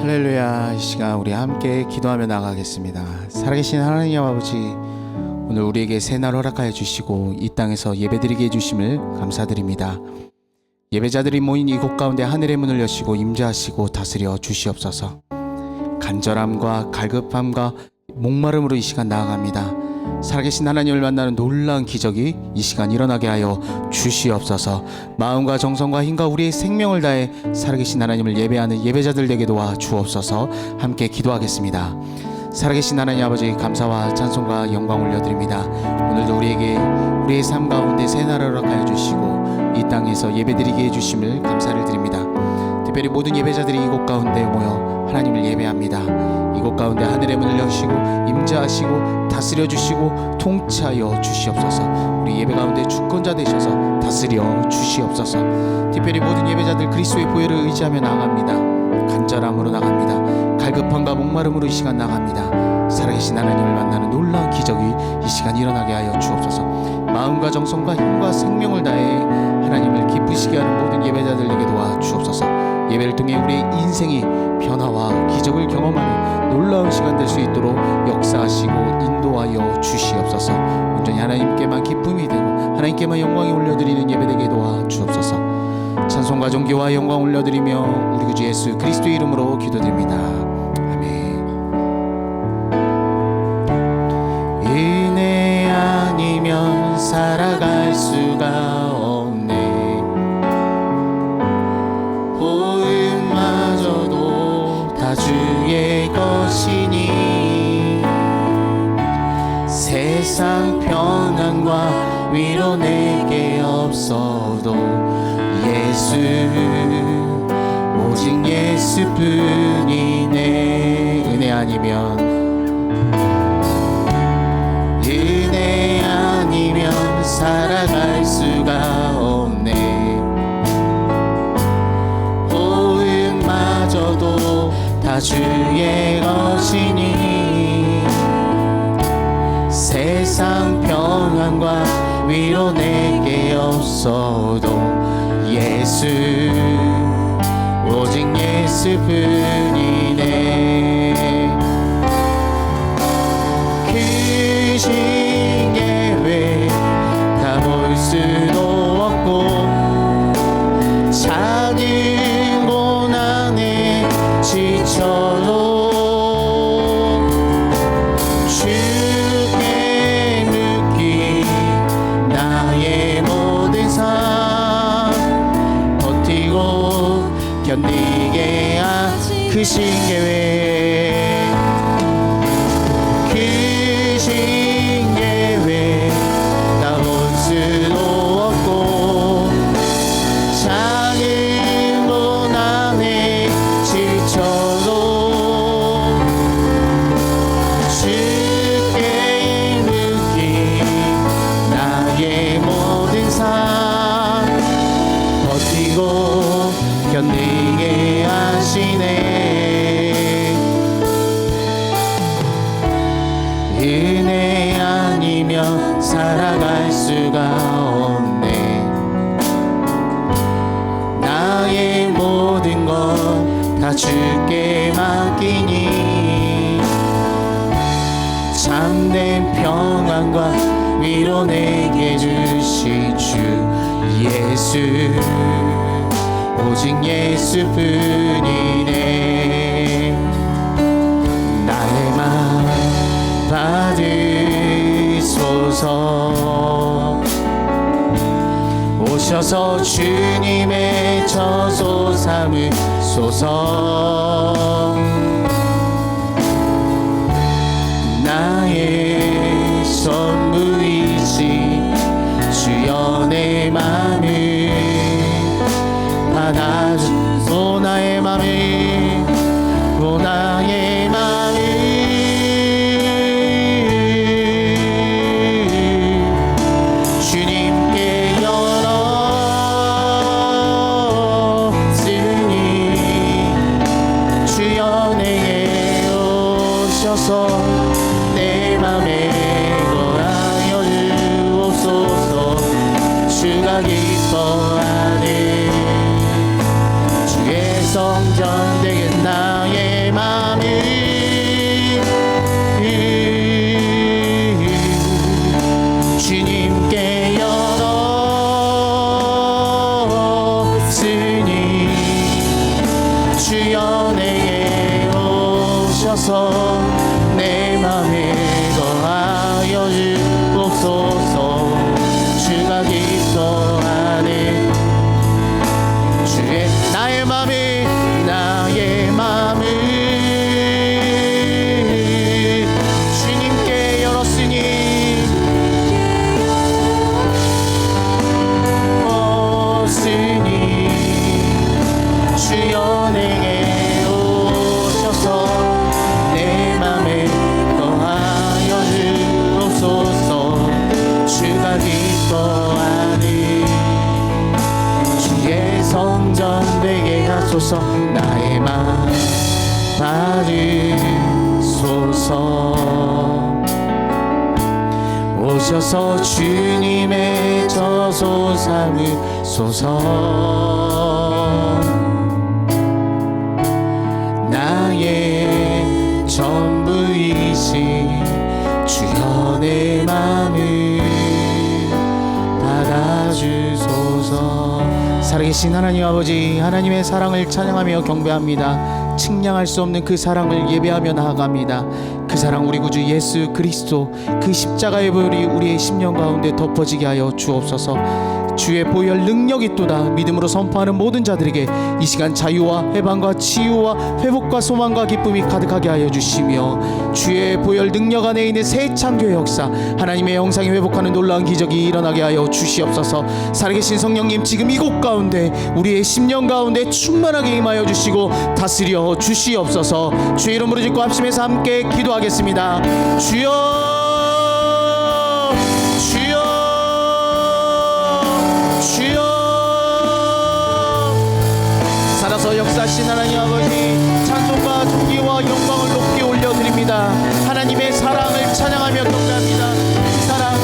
할렐루야. 이 시간 우리 함께 기도하며 나가겠습니다. 살아계신 하나님 아버지, 오늘 우리에게 새날 허락하여 주시고 이 땅에서 예배드리게 해주심을 감사드립니다. 예배자들이 모인 이곳 가운데 하늘의 문을 여시고 임재하시고 다스려 주시옵소서. 간절함과 갈급함과 목마름으로 이 시간 나아갑니다. 살아계신 하나님을 만나는 놀라운 기적이 이 시간 일어나게 하여 주시옵소서. 마음과 정성과 힘과 우리의 생명을 다해 살아계신 하나님을 예배하는 예배자들 되게 도와 주옵소서. 함께 기도하겠습니다. 살아계신 하나님 아버지, 감사와 찬송과 영광 올려드립니다. 오늘도 우리에게 우리의 삶 가운데 새날을 허락하여 주시고 이 땅에서 예배드리게 해주심을 감사를 드립니다. 특별히 모든 예배자들이 이곳 가운데 모여 하나님을 예배합니다. 이곳 가운데 하늘의 문을 여시고 임재하시고 다스려 주시고 통치하여 주시옵소서. 우리 예배 가운데 주권자 되셔서 다스려 주시옵소서. 특별히 모든 예배자들 그리스도의 보혈을 의지하며 나갑니다. 간절함으로 나갑니다. 갈급함과 목마름으로 이 시간 나갑니다. 살아계신 하나님을 만나는 놀라운 기적이 이 시간 일어나게 하여 주옵소서. 마음과 정성과 힘과 생명을 다해 하나님을 기쁘시게 하는 모든 예배자들에게 도와 주옵소서. 예배를 통해 우리의 인생이 변화와 기적을 경험하는 놀라운 시간 될 수 있도록 역사하시고 인도하여 주시옵소서. 온전히 하나님께만 기쁨이 되고 하나님께만 영광이 올려드리는 예배되게 도와 주옵소서. 찬송과 존귀와 영광 올려드리며 우리 구주 예수 그리스도의 이름으로 기도드립니다. 아멘. 은혜 아니면 살아갈 수가 없네. 보응마저도 다 주의 것이니 세상 평안과 위로 내게 없어도 예수, 오직 예수뿐이네. 은혜 아니면 살아갈 수가 없네. 보응마저도 다 주의 것이니 세상 평안과 위로 내게 없어도 예수, 오직 예수뿐이네. 그 신계획 다 볼 수도 없고 작은 고난에 지쳐도 주께 묻기 나의 모든 삶 버티고 견디게 크신 계획, 크신 계획 다 볼 수도 없고 작은 고난에 지쳐도 주께 묻기 나의 모든 삶 버티고 견디게 하시네. 은혜 아니면 살아갈 수가 없네. 나의 모든 것 다 주께 맡기니 참된 평안과 위로 내게 주시 주 예수, 오직 예수뿐이네. 나의 맘 받으소서. 오셔서 주님의 처소 삼으소서. 나의 선물이시 주여 내 맘을 받아주소. 나의 맘을, 오 나의 맘을 주님께 열었으니 주여 내게 오셔서 내 맘에 거하여 주옵소서. 주가 기뻐하네 주의 성전 주옵소서. 내 맘에 거하여 주옵소서. 주가 기뻐하네. 주의 나의 맘을 주님께 열었으니 주 연행에 오셔서 내 맘에 거하여 주옵소서. 주가 기뻐하니 주의 성전 되게 하소서. 나의 맘 받으소서. 오셔서 주님의 저소 삼으소서. 나의 전부이신 주여 내 맘을 받아주소서. 살아계신 하나님 아버지, 하나님의 사랑을 찬양하며 경배합니다. 측량할 수 없는 그 사랑을 예배하며 나아갑니다. 그 사랑 우리 구주 예수 그리스도 그 십자가의 보혈이 우리의 심령 가운데 덮어지게 하여 주옵소서. 주의 보혈 능력이 또다 믿음으로 선포하는 모든 자들에게 이 시간 자유와 해방과 치유와 회복과 소망과 기쁨이 가득하게 하여 주시며, 주의 보혈 능력 안에 있는 새 창조의 역사, 하나님의 형상이 회복하는 놀라운 기적이 일어나게 하여 주시옵소서. 살아계신 성령님, 지금 이곳 가운데 우리의 심령 가운데 충만하게 임하여 주시고 다스려 주시옵소서. 주의 이름으로 짓고 합심해서 함께 기도하겠습니다. 주여, 주여, 주여. 살아서 역사하신 하나님 아버지, 찬송과 존귀와 영광을 높이 올려드립니다. 하나님의 사랑을 찬양하며 경배합니다. 그 사랑,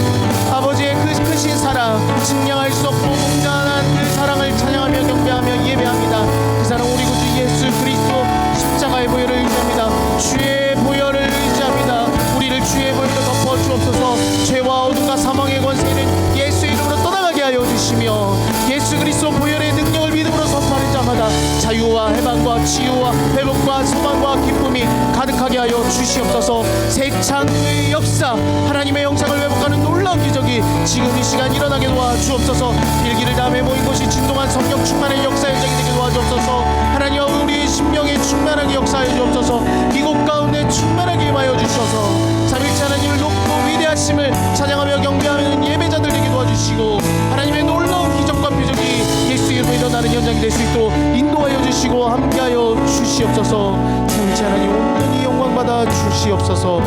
아버지의 그 크신 사랑, 측량할 수 없고 공전한 그 사랑을 찬양하며 경배하며 예배합니다. 그 사랑 우리 구주 예수 그리스도 십자가의 보혈을 의지합니다. 주의 보혈을 의지합니다. 우리를 주의 보혈로 덮어 주옵소서. 죄와 어둠과 사망의 권세는 예수 이름으로 떠나가게 하여 주시며, 예수 그리스도 보혈의 능력을 믿음으로 선포하는 자마다 자유와 해방과 치유와 회복과 소망과 기쁨이 가득하게 하여 주시옵소서. 새 창조의 역사, 하나님의 형상을 회복하는 놀라운 기적이 지금 이 시간 일어나게 도와주옵소서. 일기를 다음에 모인 곳이 진동한 성령 충만의 역사 현장이 되게 도와주옵소서. 하나님 우리의 심령에 충만하게 역사하여 주옵소서. 이곳 가운데 충만하게 임하여 주셔서 삼위일체 하나님을 높고 위대하심을 찬양하며 경배하는 예배자들 되게 도와주시고, 하나님의 놀라운 기적과 표적이 예수 이름으로 일어나는 현장이 될 수 있도록 인도하여 주시고 함께하여 주시옵소서. 삼위일체 하나님 온전히 영광받아 주시옵소서.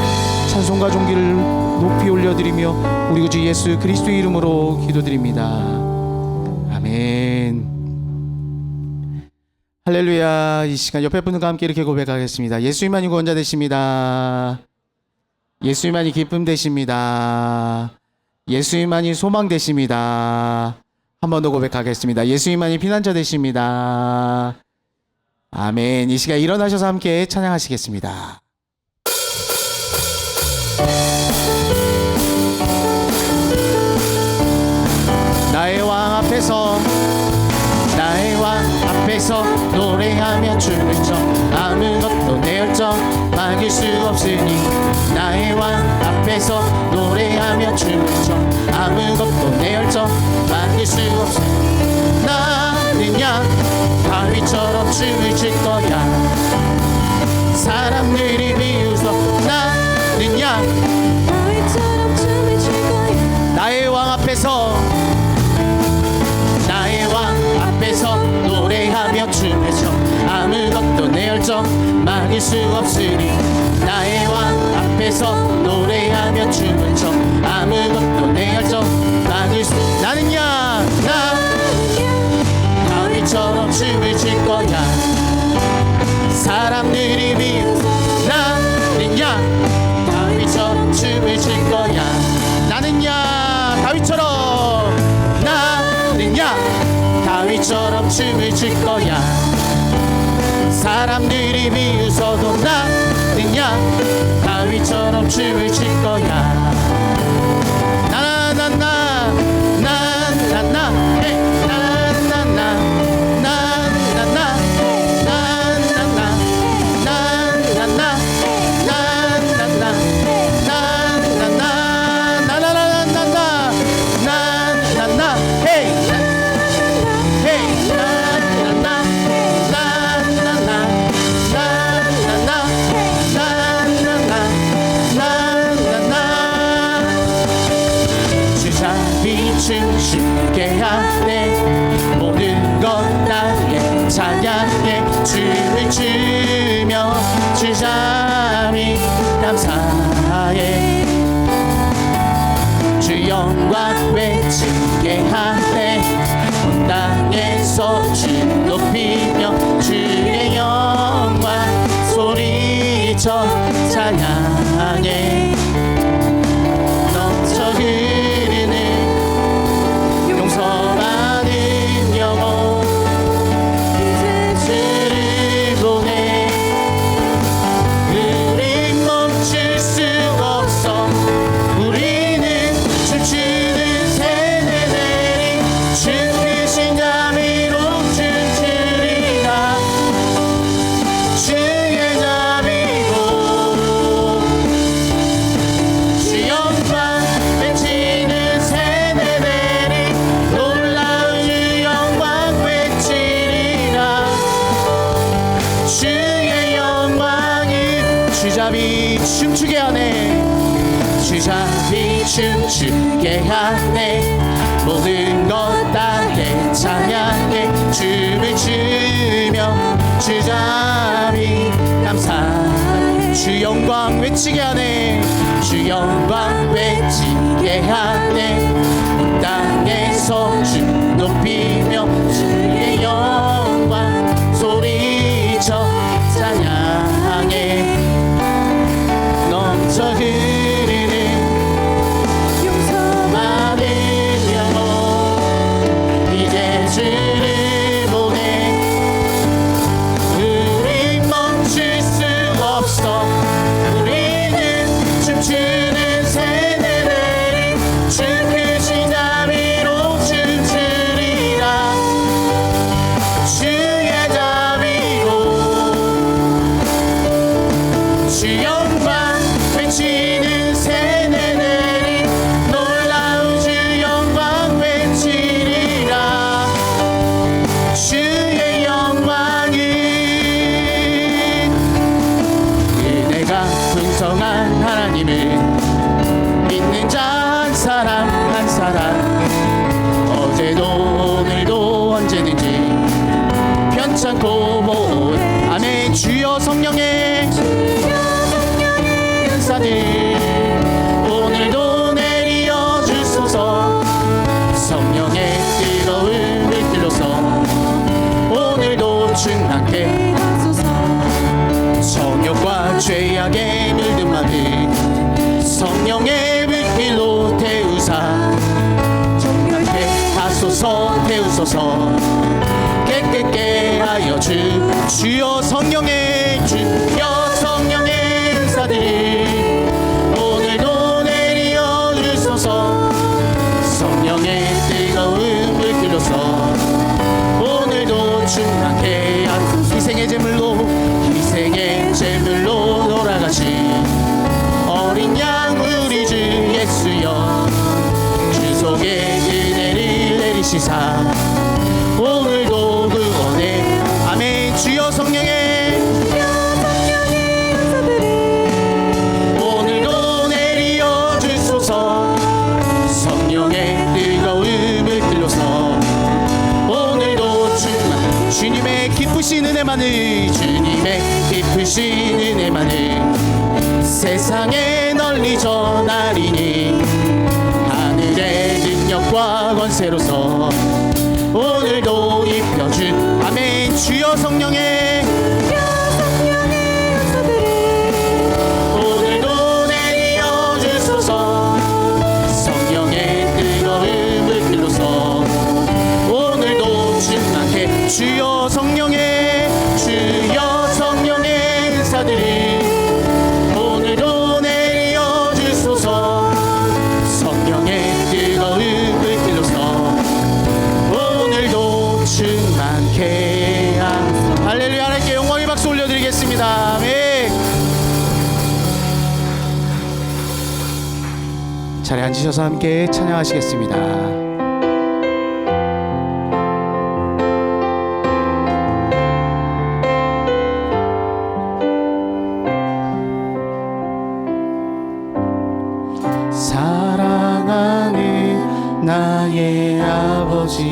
찬송과 존귀를 높이 올려드리며 우리 구주 예수 그리스도의 이름으로 기도드립니다. 아멘. 할렐루야. 이 시간 옆에 분들과 함께 이렇게 고백하겠습니다. 예수님만이 구원자 되십니다. 예수님만이 기쁨 되십니다. 예수님만이 소망 되십니다. 한 번 더 고백하겠습니다. 예수님만이 피난처 되십니다. 아멘. 이 시간 일어나셔서 함께 찬양하시겠습니다. 나의 왕 앞에서, 나의 왕 앞에서 노래하며 춤을 춰 아무것도 내 열정 막을 수 없으니, 나의 왕 앞에서 노래하며 춤을 춰 아무것도 내 열정 막을 수 없으니, 나는야 다윗처럼 춤을 출 거야. 사람들이 비웃어 나는야 다윗처럼 춤을 출 거야. 나의 왕 앞에서, 나의 왕 앞에서 노래하며 춤을 춰 아무것도 내 열정 막을 수 없으니, 나의 왕 앞에서 노래하며 춤을 춰 아무것도 내 열정 막을 수. 나는야 다윗처럼 춤을 출 거야. 사람들이 비웃어 나는야 다윗처럼 춤을 출 거야. 나는야 다윗처럼, 나는야 다윗처럼 춤을 출 거야. 사람들이 비웃어도 나는야 다윗처럼 춤을 출 거야. 나나나 나나나 나나나 나나나 나나나 나나나 주며 주잠이 감사해 주 영광 외치게 하네 온 땅에서 주 높이며 주의 영광 소리쳐 찬양해 넘쳐 흐르는 용서받은 영혼 이제 주를 보내 우린 멈출 수 없어 우리는 춤추는 세대들이 주 크신 자비로 춤추리라 주의 자비로 주 영광 외치는 세대들이 놀라운 주 영광 외치리라 주의 영광이 주자비 춤추게 하네 주자비 춤추게 하네 모든 것 다 찬양해 춤을 추며 주자비 감사해 주 영광 외치게 하네 주 영광 외치게 하네 이 땅에서 주 높이며 주의 영광 소리쳐 찬양해 넘쳐 흐르는 용서받은 영혼 이제 주를 보내 우린 멈출 수 없어 우리는 춤추는 세대들이 주 크신 자비로 춤추리라 주의 자비로 주 영광 외치는 세대들이 놀라운 주 영광 외치리라 주의 영광이 은혜가 풍성한 하나님을 믿는 자 한 사람 한 사람 어제도 오늘도 언제든지 편찮고 모은 아멘 주여 성령의 은사들 오늘도 내리어 주소서 성령의 뜨거운 불길로서 오늘도 충만케 정욕과 죄악에 물든 마음 성령의 불길로 태우사 정욕케 하소서 태우소서 깨끗게 하여 주여 성령의 주여 성령의 은사들이 오늘도 내리어 주소서 성령의 뜨거운 불길로서 오늘도 충만케 희생의 제물로 돌아가신 어린 양 우리 주 예수여 주 속에 은혜를 내리시사 오늘도 구원해 아멘 주여 성령의 오늘도 내리어 주소서 성령의 뜨거운 불길로서 오늘도 주님의 기쁘신 은혜만을 주님의 기쁘신 은혜만을 세상에 널리 전하리니 하늘의 능력과 권세로서 오늘도 입혀준 아멘 주여 성령의 오늘도 내리어 주소서 성령의 뜨거운 불길로서 오늘도 충만케 주여 성령의 은사들이 오늘도 내리어 주소서 성령의 뜨거운 불길로서 오늘도 충만케 하소서 할렐루야 하나님께 영광의 박수 올려드리겠습니다. 아멘. 자리에 앉으셔서 함께 찬양하시겠습니다. 사랑하는 나의 아버지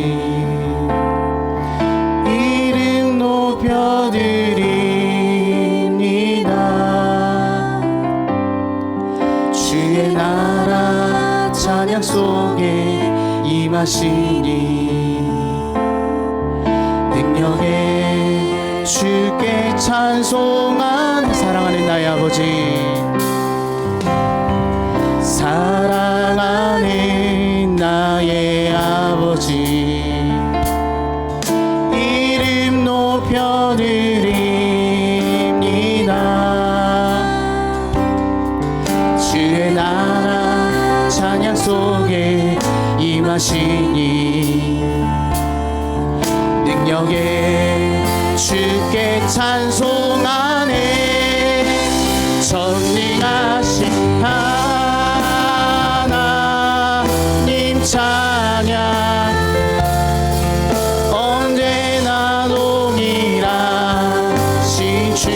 이름 높여드리 전능하시니 능력에 주께 찬송하는 사랑하는 나의 아버지, 사랑하는 나의 아버지, 이름 높여드립니다. 주의 나라 찬양 속에 임하시니 능력에 주께 찬송하네. 전능하신 하나님 찬양 언제나 동일하신 주,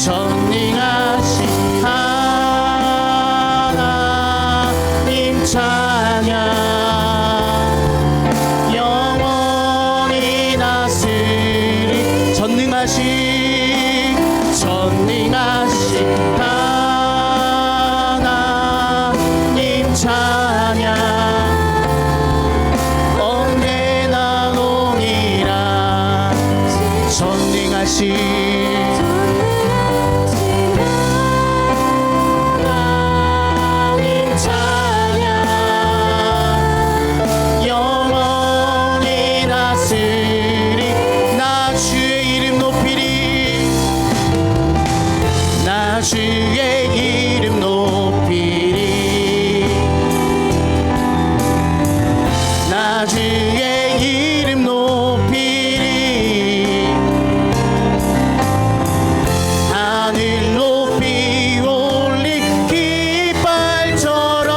전능하신 하나님 찬양 영원히 다스리 전능하신 하나님 찬양 언제나 동일한 전능하신 하나님 찬양 영원히 다스리 나 주의 이름 높이리 나 주의 이름 높이리 나 주의 이름 높이리 하늘 높이 올린 깃발처럼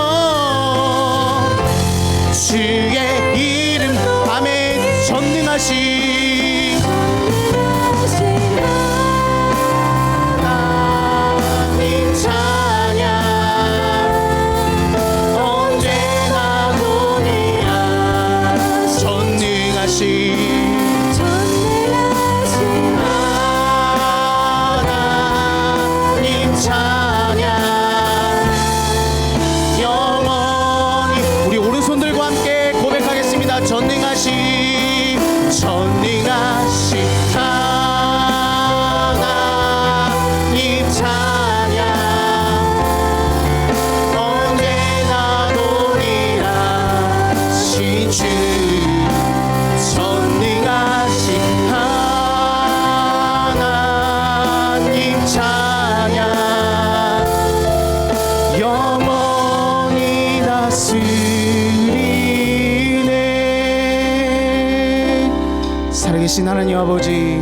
주의 이름 아멘 전능하신 하나님 찬양 언제나 동일한 전능하신 하나님 찬양 영원히 우리 오른손들과 함께 고백하겠습니다. 전능하신 하나님 찬양 언제나 동일하신 주 전능하신 하나님 찬양 영원히 다스리네. 살아계신 하나님 아버지,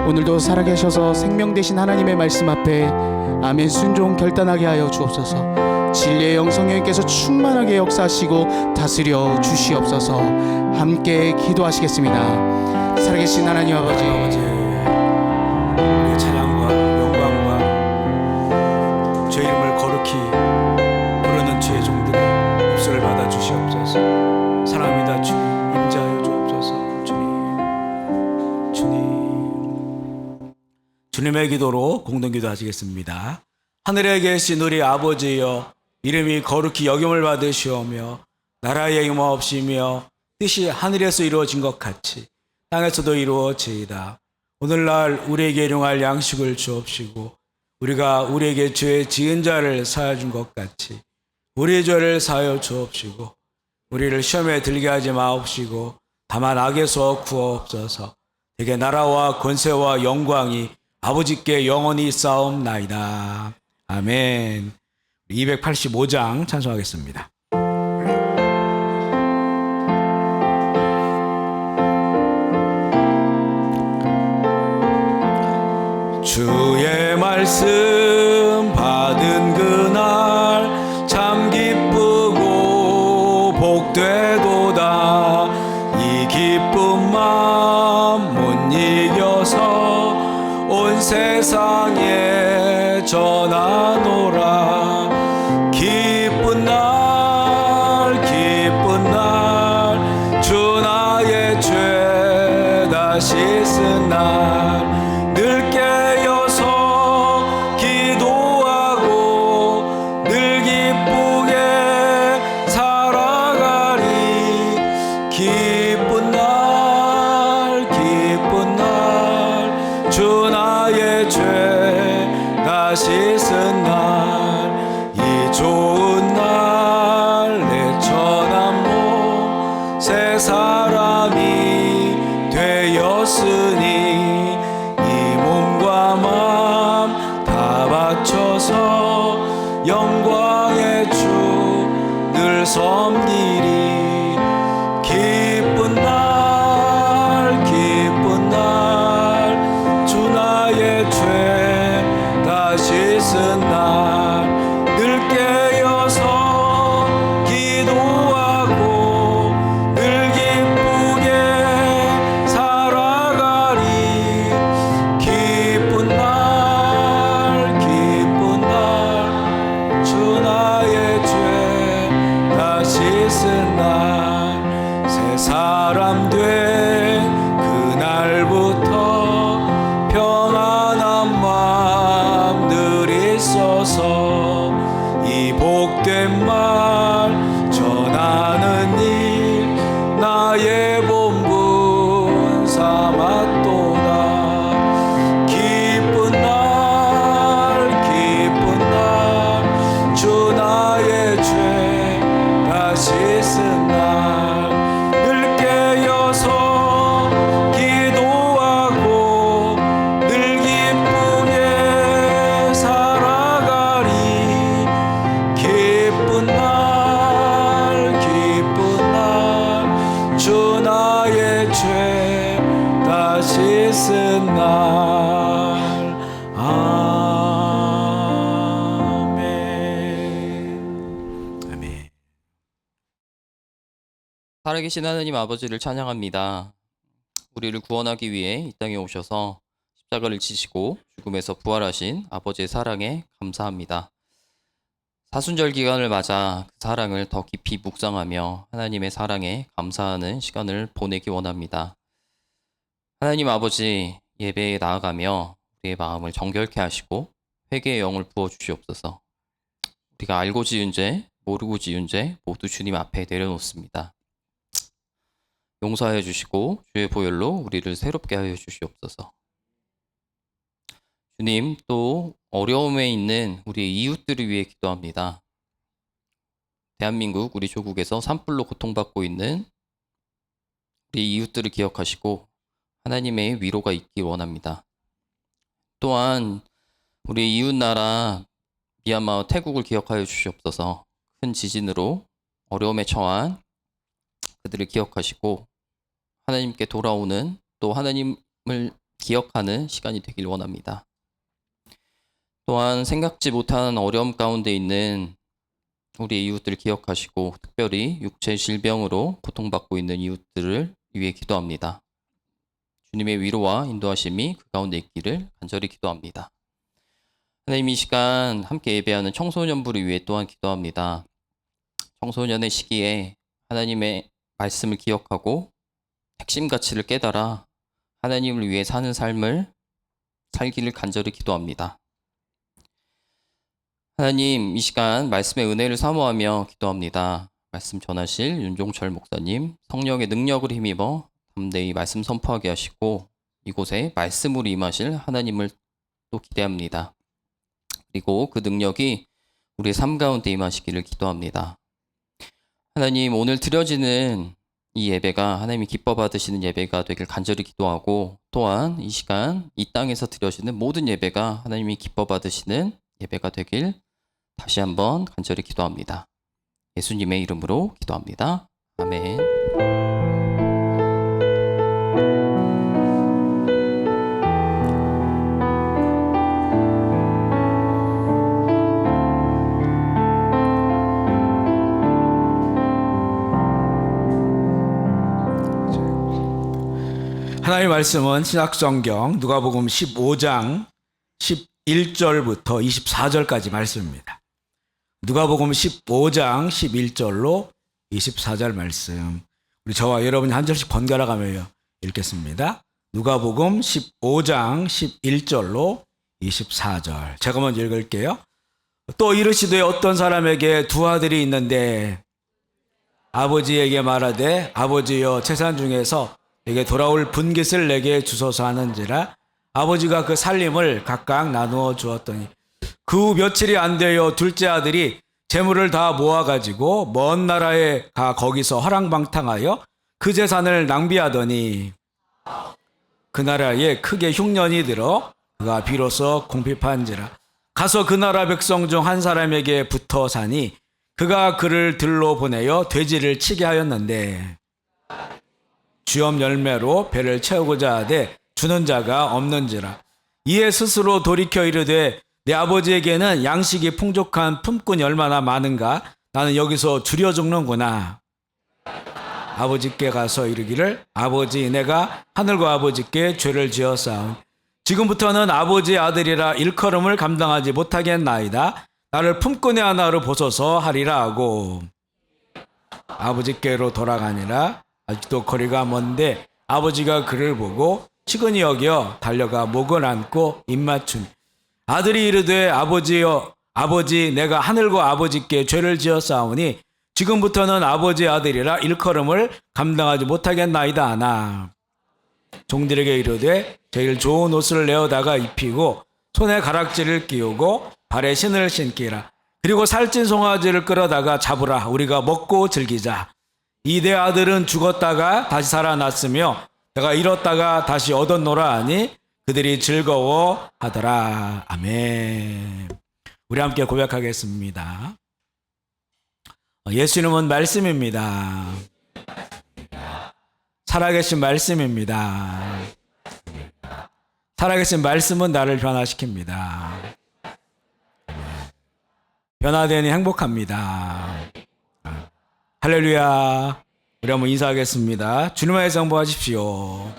오늘도 살아계셔서 생명 되신 하나님의 말씀 앞에 아멘 순종 결단하게 하여 주옵소서. 진리의 영성령님께서 충만하게 역사하시고 다스려 주시옵소서. 함께 기도하시겠습니다. 살아계신 하나님 아버지, 우리의 찬양과 영광과 주의 이름을 거룩히 부르는 주의 종들의 입술을 받아 주시옵소서. 사랑합니다. 주님 임자하여 주옵소서. 주님 주님의 기도로 공동기도 하시겠습니다. 하늘에 계신 우리 아버지여, 이름이 거룩히 여김을 받으시오며 나라의 임하옵시며 뜻이 하늘에서 이루어진 것 같이 땅에서도 이루어지이다. 오늘날 우리에게 일용할 양식을 주옵시고 우리가 우리에게 죄 지은 자를 사하여 준 것 같이 우리의 죄를 사하여 주옵시고 우리를 시험에 들게 하지 마옵시고 다만 악에서 구하옵소서. 되게 나라와 권세와 영광이 아버지께 영원히 싸움나이다. 아멘. 285장 찬송하겠습니다. 주의 말씀 받은 그날 참 기쁘고 복되도다. 이 기쁜 마음 못 이겨서 온 세상에 전하노라. 기쁜 날 주 나의 죄 다시 쓴 날 늘 깨어서 기도하고 늘 기쁘게 살아가리. 다시 쓴 날 이 좋은 날 내 천한 몸 새 사람이 되었으니 이 몸과 맘 다 바쳐서 영광의 주 늘 섬기리 기쁜 날 주 나의 죄 다시 쓴 날 늘 깨어서 기도하고 늘 기쁘게 살아가리 기쁜 날 주 나의 죄 다시 쓴 날 새 사람 된 그날부터 평안한 마음들 있어서 이 복된 말 전하는 일 나의 본분 삼았도다 기쁜 날 주 나의 죄 다시 쓴 날 늘 깨어서 기도하고 늘 기쁘게 살아가리 기쁜 날 주 나의 죄 다시 쓴 날 아멘. 아멘. 살아계신 하나님 아버지를 찬양합니다. 우리를 구원하기 위해 이 땅에 오셔서 십자가를 지시고 죽음에서 부활하신 아버지의 사랑에 감사합니다. 사순절 기간을 맞아 그 사랑을 더 깊이 묵상하며 하나님의 사랑에 감사하는 시간을 보내기 원합니다. 하나님 아버지, 예배에 나아가며 우리의 마음을 정결케 하시고 회개의 영을 부어주시옵소서. 우리가 알고 지은 죄, 모르고 지은 죄 모두 주님 앞에 내려놓습니다. 용서하여 주시고 주의 보혈로 우리를 새롭게 하여 주시옵소서. 주님, 또 어려움에 있는 우리의 이웃들을 위해 기도합니다. 대한민국, 우리 조국에서 산불로 고통받고 있는 우리 이웃들을 기억하시고 하나님의 위로가 있길 원합니다. 또한 우리 이웃나라 미얀마와 태국을 기억하여 주시옵소서. 큰 지진으로 어려움에 처한 그들을 기억하시고 하나님께 돌아오는, 또 하나님을 기억하는 시간이 되길 원합니다. 또한 생각지 못한 어려움 가운데 있는 우리 이웃들을 기억하시고 특별히 육체 질병으로 고통받고 있는 이웃들을 위해 기도합니다. 주님의 위로와 인도하심이 그 가운데 있기를 간절히 기도합니다. 하나님, 이 시간 함께 예배하는 청소년부를 위해 또한 기도합니다. 청소년의 시기에 하나님의 말씀을 기억하고 핵심 가치를 깨달아 하나님을 위해 사는 삶을 살기를 간절히 기도합니다. 하나님, 이 시간 말씀의 은혜를 사모하며 기도합니다. 말씀 전하실 윤종철 목사님, 성령의 능력을 힘입어 담대히 말씀 선포하게 하시고 이곳에 말씀으로 임하실 하나님을 또 기대합니다. 그리고 그 능력이 우리의 삶 가운데 임하시기를 기도합니다. 하나님, 오늘 드려지는 이 예배가 하나님이 기뻐 받으시는 예배가 되길 간절히 기도하고, 또한 이 시간 이 땅에서 드려지는 모든 예배가 하나님이 기뻐 받으시는 예배가 되길 다시 한번 간절히 기도합니다. 예수님의 이름으로 기도합니다. 아멘. 하나님의 말씀은 신약성경 누가복음 15장 11절부터 24절까지 말씀입니다. 누가복음 15장 11절로 24절 말씀, 우리 저와 여러분이 한 절씩 번갈아 가며 읽겠습니다. 누가복음 15장 11절로 24절, 제가 먼저 읽을게요. 또 이르시되 어떤 사람에게 두 아들이 있는데 아버지에게 말하되 아버지여 재산 중에서 내게 돌아올 분깃을 내게 주소서 하는지라 아버지가 그 살림을 각각 나누어 주었더니 그 후 며칠이 안 되어 둘째 아들이 재물을 다 모아가지고 먼 나라에 가 거기서 허랑방탕하여 그 재산을 낭비하더니 그 나라에 크게 흉년이 들어 그가 비로소 궁핍한지라 가서 그 나라 백성 중 한 사람에게 붙어 사니 그가 그를 들로 보내어 돼지를 치게 하였는데 주염 열매로 배를 채우고자 하되 주는 자가 없는지라 이에 스스로 돌이켜 이르되 내 아버지에게는 양식이 풍족한 품꾼이 얼마나 많은가 나는 여기서 줄여 죽는구나. 아버지께 가서 이르기를 아버지 내가 하늘과 아버지께 죄를 지었사오니 지금부터는 아버지의 아들이라 일컬음을 감당하지 못하겠나이다. 나를 품꾼의 하나로 보소서 하리라 하고 아버지께로 돌아가니라. 아직도 거리가 먼데 아버지가 그를 보고 치근히 여겨 달려가 목을 안고 입맞추니 아들이 이르되 아버지여 아버지 내가 하늘과 아버지께 죄를 지었사오니 지금부터는 아버지의 아들이라 일컬음을 감당하지 못하겠나이다 하나 종들에게 이르되 제일 좋은 옷을 내어다가 입히고 손에 가락지를 끼우고 발에 신을 신기라. 그리고 살찐 송아지를 끌어다가 잡으라. 우리가 먹고 즐기자. 이 내 아들은 죽었다가 다시 살아났으며 내가 잃었다가 다시 얻었노라 하니 그들이 즐거워하더라. 아멘. 우리 함께 고백하겠습니다. 예수님은 말씀입니다. 살아계신 말씀입니다. 살아계신 말씀은 나를 변화시킵니다. 변화되니 행복합니다. 할렐루야. 우리 한번 인사하겠습니다. 주님의 성부하십시오.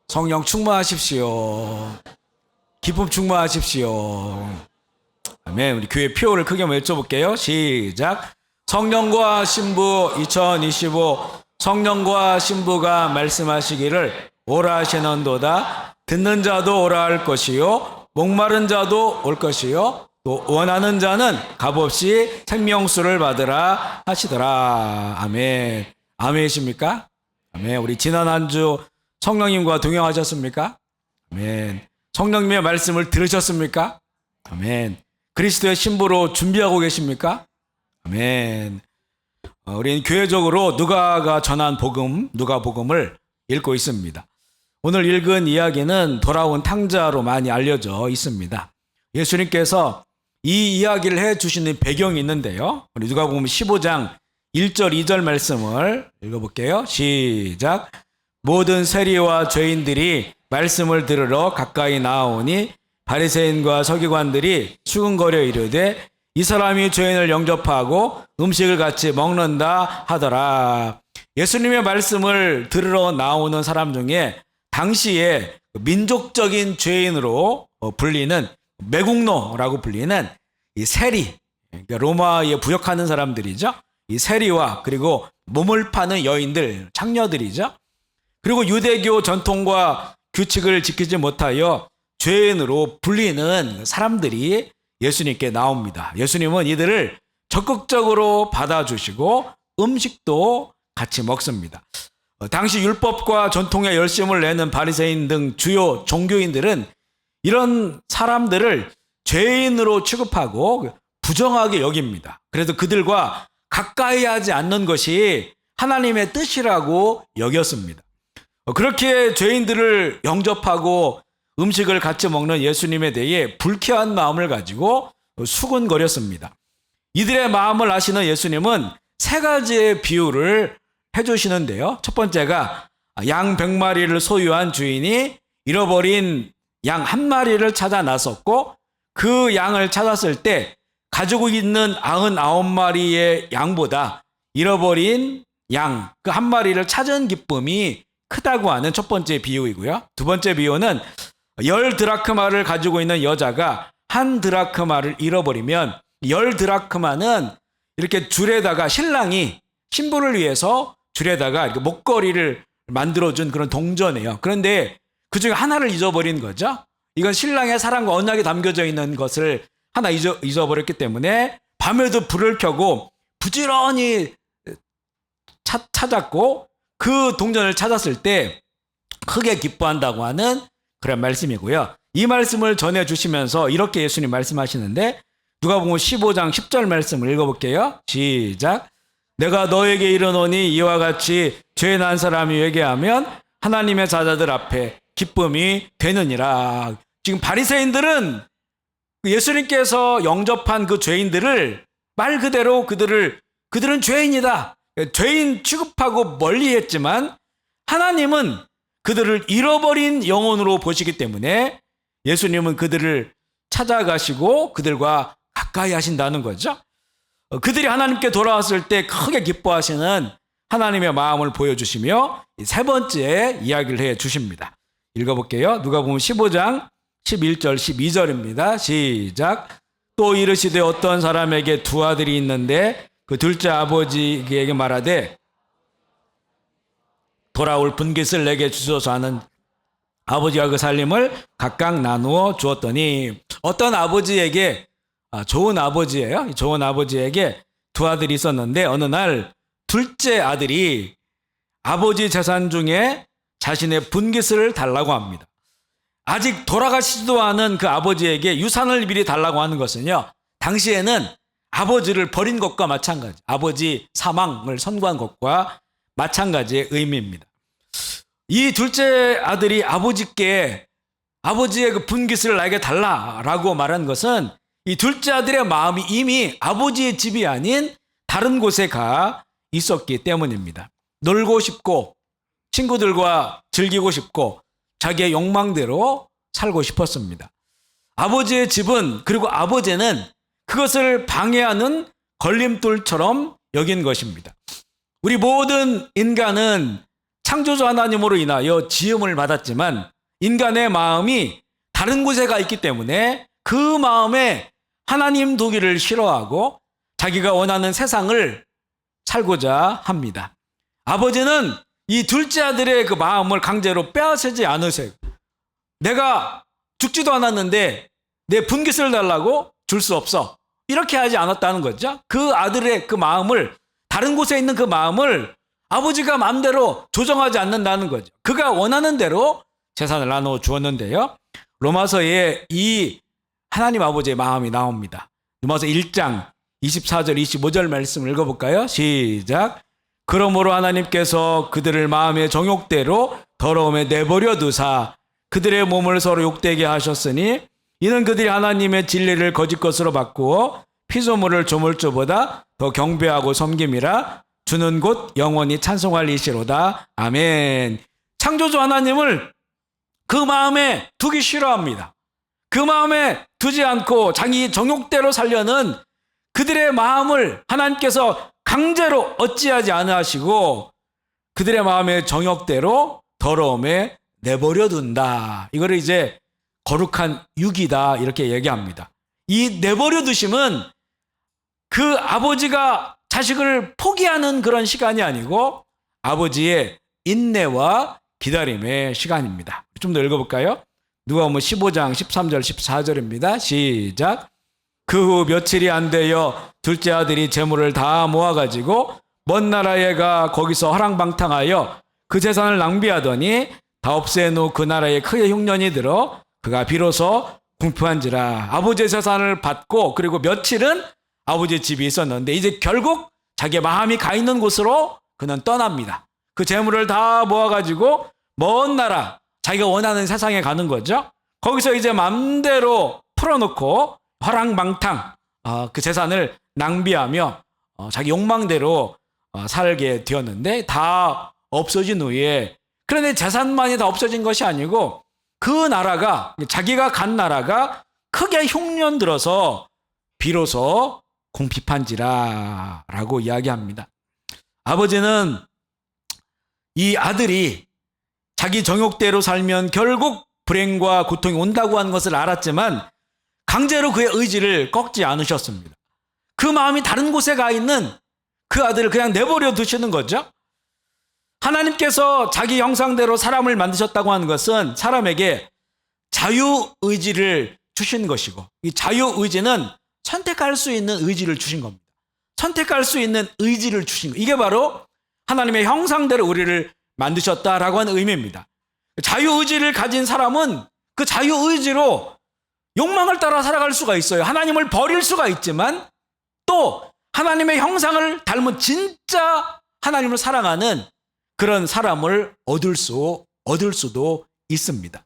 성령 충만하십시오. 기쁨 충만하십시오. 아멘. 우리 교회 표를 크게 한번 외쳐볼게요. 시작. 성령과 신부 2025 성령과 신부가 말씀하시기를 오라 하시는도다. 듣는 자도 오라 할 것이요 목마른 자도 올 것이요 또 원하는 자는 값없이 생명수를 받으라 하시더라. 아멘. 아멘이십니까? 아멘. 우리 지난 한 주 성령님과 동행하셨습니까? 아멘. 성령님의 말씀을 들으셨습니까? 아멘. 그리스도의 신부로 준비하고 계십니까? 아멘. 우리는 교회적으로 누가가 전한 복음, 누가복음을 읽고 있습니다. 오늘 읽은 이야기는 돌아온 탕자로 많이 알려져 있습니다. 예수님께서 이 이야기를 해주시는 배경이 있는데요. 우리 누가복음 15장 1절 2절 말씀을 읽어볼게요. 시작. 모든 세리와 죄인들이 말씀을 들으러 가까이 나아오니 바리새인과 서기관들이 수근거려 이르되 이 사람이 죄인을 영접하고 음식을 같이 먹는다 하더라. 예수님의 말씀을 들으러 나오는 사람 중에 당시에 민족적인 죄인으로 불리는 매국노라고 불리는 이 세리, 그러니까 로마에 부역하는 사람들이죠. 이 세리와 그리고 몸을 파는 여인들, 창녀들이죠. 그리고 유대교 전통과 규칙을 지키지 못하여 죄인으로 불리는 사람들이 예수님께 나옵니다. 예수님은 이들을 적극적으로 받아주시고 음식도 같이 먹습니다. 당시 율법과 전통에 열심을 내는 바리새인 등 주요 종교인들은 이런 사람들을 죄인으로 취급하고 부정하게 여깁니다. 그래서 그들과 가까이 하지 않는 것이 하나님의 뜻이라고 여겼습니다. 그렇게 죄인들을 영접하고 음식을 같이 먹는 예수님에 대해 불쾌한 마음을 가지고 수군거렸습니다. 이들의 마음을 아시는 예수님은 세 가지의 비유를 해주시는데요. 첫 번째가 양 100마리를 소유한 주인이 잃어버린 양 1마리를 찾아 나섰고 그 양을 찾았을 때 가지고 있는 99마리의 양보다 잃어버린 양 그 1마리를 찾은 기쁨이 크다고 하는 첫 번째 비유이고요. 두 번째 비유는 10드라크마를 가지고 있는 여자가 1드라크마를 잃어버리면 10드라크마는 이렇게 줄에다가 신랑이 신부를 위해서 줄에다가 이렇게 목걸이를 만들어준 그런 동전이에요. 그런데 그중에 하나를 잊어버린 거죠. 이건 신랑의 사랑과 언약이 담겨져 있는 것을 하나 잊어버렸기 때문에 밤에도 불을 켜고 부지런히 찾았고 그 동전을 찾았을 때 크게 기뻐한다고 하는 그런 말씀이고요. 이 말씀을 전해주시면서 이렇게 예수님 말씀하시는데, 누가복음 15장 10절 말씀을 읽어볼게요. 시작. 내가 너에게 이르노니 이와 같이 죄 난 사람이 회개하면 하나님의 자녀들 앞에 기쁨이 되느니라. 지금 바리새인들은 예수님께서 영접한 그 죄인들을 말 그대로 그들은 죄인이다, 죄인 취급하고 멀리했지만, 하나님은 그들을 잃어버린 영혼으로 보시기 때문에 예수님은 그들을 찾아가시고 그들과 가까이 하신다는 거죠. 그들이 하나님께 돌아왔을 때 크게 기뻐하시는 하나님의 마음을 보여주시며 세 번째 이야기를 해 주십니다. 읽어볼게요. 누가복음 15장 11절 12절입니다. 시작. 또 이르시되 어떤 사람에게 두 아들이 있는데 그 둘째 아버지에게 말하되 돌아올 분깃을 내게 주소서 하는 아버지가 그 살림을 각각 나누어 주었더니, 어떤 아버지에게, 좋은 아버지예요. 좋은 아버지에게 두 아들이 있었는데 어느 날 둘째 아들이 아버지 재산 중에 자신의 분깃을 달라고 합니다. 아직 돌아가시지도 않은 그 아버지에게 유산을 미리 달라고 하는 것은요, 당시에는 아버지를 버린 것과 마찬가지, 아버지 사망을 선고한 것과 마찬가지의 의미입니다. 이 둘째 아들이 아버지께 아버지의 그 분깃을 나에게 달라라고 말한 것은, 이 둘째 아들의 마음이 이미 아버지의 집이 아닌 다른 곳에 가 있었기 때문입니다. 놀고 싶고 친구들과 즐기고 싶고 자기의 욕망대로 살고 싶었습니다. 아버지의 집은, 그리고 아버지는 그것을 방해하는 걸림돌처럼 여긴 것입니다. 우리 모든 인간은 창조주 하나님으로 인하여 지음을 받았지만 인간의 마음이 다른 곳에 가 있기 때문에 그 마음에 하나님 두기를 싫어하고 자기가 원하는 세상을 살고자 합니다. 아버지는 이 둘째 아들의 그 마음을 강제로 빼앗지 않으세요. 내가 죽지도 않았는데 내 분깃을 달라고 줄 수 없어, 이렇게 하지 않았다는 거죠. 그 아들의 그 마음을, 다른 곳에 있는 그 마음을 아버지가 마음대로 조정하지 않는다는 거죠. 그가 원하는 대로 재산을 나누어 주었는데요. 로마서에 이 하나님 아버지의 마음이 나옵니다. 로마서 1장 24절 25절 말씀을 읽어볼까요? 시작. 그러므로 하나님께서 그들을 마음의 정욕대로 더러움에 내버려 두사 그들의 몸을 서로 욕되게 하셨으니, 이는 그들이 하나님의 진리를 거짓 것으로 바꾸어 피조물을 조물주보다 더 경배하고 섬김이라. 주는 곧 영원히 찬송할 이시로다. 아멘. 창조주 하나님을 그 마음에 두기 싫어합니다. 그 마음에 두지 않고 자기 정욕대로 살려는 그들의 마음을 하나님께서 강제로 어찌하지 않으시고 그들의 마음의 정욕대로 더러움에 내버려 둔다. 이거를 이제 거룩한 육이다, 이렇게 얘기합니다. 이 내버려 두심은 그 아버지가 자식을 포기하는 그런 시간이 아니고 아버지의 인내와 기다림의 시간입니다. 좀 더 읽어볼까요? 누가복음 15장 13절 14절입니다. 시작. 그 후 며칠이 안 되어 둘째 아들이 재물을 다 모아가지고 먼 나라에 가 거기서 허랑방탕하여 그 재산을 낭비하더니 다 없애놓은 그 나라에 크게 흉년이 들어 그가 비로소 궁핍한지라. 아버지의 재산을 받고 그리고 며칠은 아버지의 집이 있었는데 이제 결국 자기의 마음이 가 있는 곳으로 그는 떠납니다. 그 재물을 다 모아가지고 먼 나라, 자기가 원하는 세상에 가는 거죠. 거기서 이제 맘대로 풀어놓고 허랑방탕, 그 재산을 낭비하며 자기 욕망대로 살게 되었는데, 다 없어진 후에, 그런데 재산만이 다 없어진 것이 아니고 그 나라가, 자기가 간 나라가 크게 흉년 들어서 비로소 궁핍한지라 라고 이야기합니다. 아버지는 이 아들이 자기 정욕대로 살면 결국 불행과 고통이 온다고 하는 것을 알았지만 강제로 그의 의지를 꺾지 않으셨습니다. 그 마음이 다른 곳에 가 있는 그 아들을 그냥 내버려 두시는 거죠. 하나님께서 자기 형상대로 사람을 만드셨다고 하는 것은 사람에게 자유의지를 주신 것이고, 이 자유의지는 선택할 수 있는 의지를 주신 겁니다. 선택할 수 있는 의지를 주신 거, 이게 바로 하나님의 형상대로 우리를 만드셨다라고 하는 의미입니다. 자유의지를 가진 사람은 그 자유의지로 욕망을 따라 살아갈 수가 있어요. 하나님을 버릴 수가 있지만 또 하나님의 형상을 닮은 진짜 하나님을 사랑하는 그런 사람을 얻을 수도 있습니다.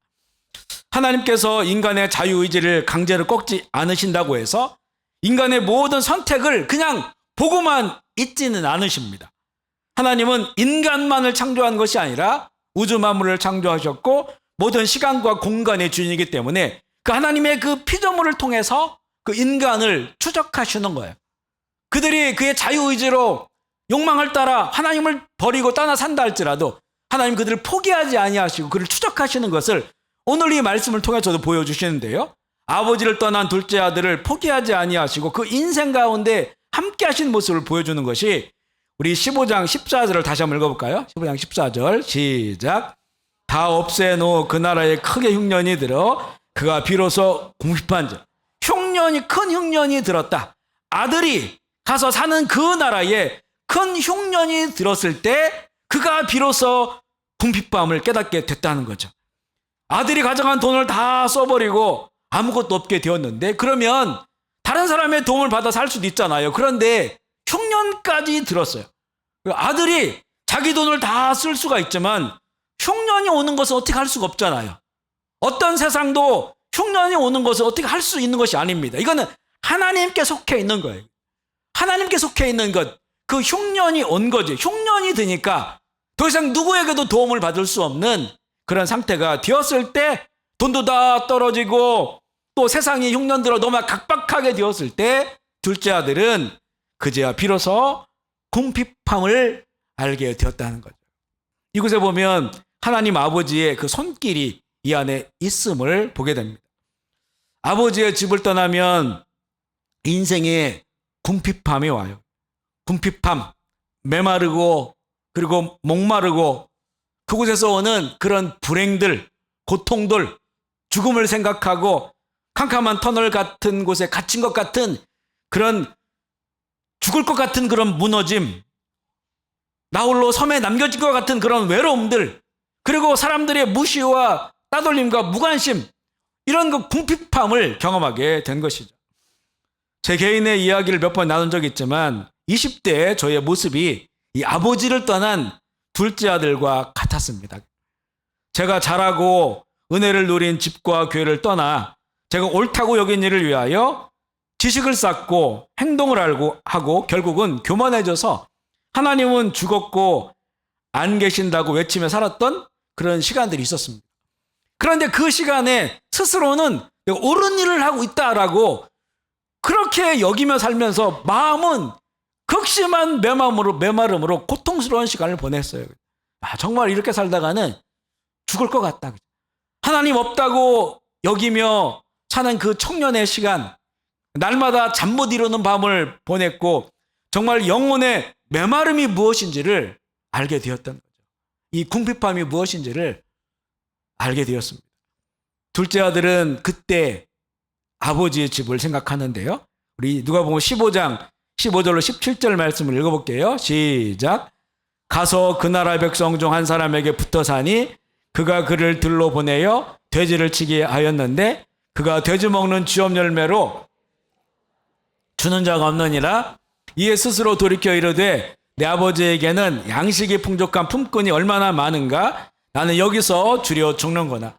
하나님께서 인간의 자유의지를 강제로 꺾지 않으신다고 해서 인간의 모든 선택을 그냥 보고만 있지는 않으십니다. 하나님은 인간만을 창조한 것이 아니라 우주 만물을 창조하셨고 모든 시간과 공간의 주인이기 때문에 그 하나님의 그 피조물을 통해서 그 인간을 추적하시는 거예요. 그들이 그의 자유의지로 욕망을 따라 하나님을 버리고 떠나 산다 할지라도 하나님 그들을 포기하지 아니하시고 그를 추적하시는 것을 오늘 이 말씀을 통해서도 보여주시는데요. 아버지를 떠난 둘째 아들을 포기하지 아니하시고 그 인생 가운데 함께 하신 모습을 보여주는 것이 우리 15장 14절을 다시 한번 읽어볼까요? 15장 14절 시작. 다 없애놓 그 나라에 크게 흉년이 들어 그가 비로소 궁핍한즉 흉년이 큰 흉년이 들었다. 아들이 가서 사는 그 나라에 큰 흉년이 들었을 때 그가 비로소 궁핍함을 깨닫게 됐다는 거죠. 아들이 가져간 돈을 다 써버리고 아무것도 없게 되었는데 그러면 다른 사람의 도움을 받아 살 수도 있잖아요. 그런데 흉년까지 들었어요. 아들이 자기 돈을 다 쓸 수가 있지만 흉년이 오는 것은 어떻게 할 수가 없잖아요. 어떤 세상도 흉년이 오는 것을 어떻게 할 수 있는 것이 아닙니다. 이거는 하나님께 속해 있는 거예요. 하나님께 속해 있는 것, 그 흉년이 온 거지. 흉년이 드니까 더 이상 누구에게도 도움을 받을 수 없는 그런 상태가 되었을 때 돈도 다 떨어지고 또 세상이 흉년 들어 너무 각박하게 되었을 때 둘째 아들은 그제야 비로소 궁핍함을 알게 되었다는 거죠. 이곳에 보면 하나님 아버지의 그 손길이 이 안에 있음을 보게 됩니다. 아버지의 집을 떠나면 인생에 궁핍함이 와요. 궁핍함, 메마르고 그리고 목마르고 그곳에서 오는 그런 불행들, 고통들, 죽음을 생각하고 캄캄한 터널 같은 곳에 갇힌 것 같은 그런 죽을 것 같은 그런 무너짐, 나홀로 섬에 남겨진 것 같은 그런 외로움들, 그리고 사람들의 무시와 따돌림과 무관심, 이런 그 궁핍함을 경험하게 된 것이죠. 제 개인의 이야기를 몇 번 나눈 적이 있지만 20대의 저의 모습이 이 아버지를 떠난 둘째 아들과 같았습니다. 제가 자라고 은혜를 누린 집과 교회를 떠나 제가 옳다고 여긴 일을 위하여 지식을 쌓고 행동을 알고 하고 결국은 교만해져서 하나님은 죽었고 안 계신다고 외치며 살았던 그런 시간들이 있었습니다. 그런데 그 시간에 스스로는 내가 옳은 일을 하고 있다라고 그렇게 여기며 살면서 마음은 극심한 메마름으로 고통스러운 시간을 보냈어요. 정말 이렇게 살다가는 죽을 것 같다. 하나님 없다고 여기며 사는 그 청년의 시간, 날마다 잠 못 이루는 밤을 보냈고 정말 영혼의 메마름이 무엇인지를 알게 되었던 거죠. 이 궁핍함이 무엇인지를 알게 되었습니다. 둘째 아들은 그때 아버지의 집을 생각하는데요. 우리 누가복음 15장 15절로 17절 말씀을 읽어볼게요. 시작. 가서 그 나라 백성 중 한 사람에게 붙어 사니 그가 그를 들로 보내어 돼지를 치게 하였는데 그가 돼지 먹는 쥐업 열매로 주는 자가 없느니라. 이에 스스로 돌이켜 이르되 내 아버지에게는 양식이 풍족한 품꾼이 얼마나 많은가. 나는 여기서 주려 죽는구나.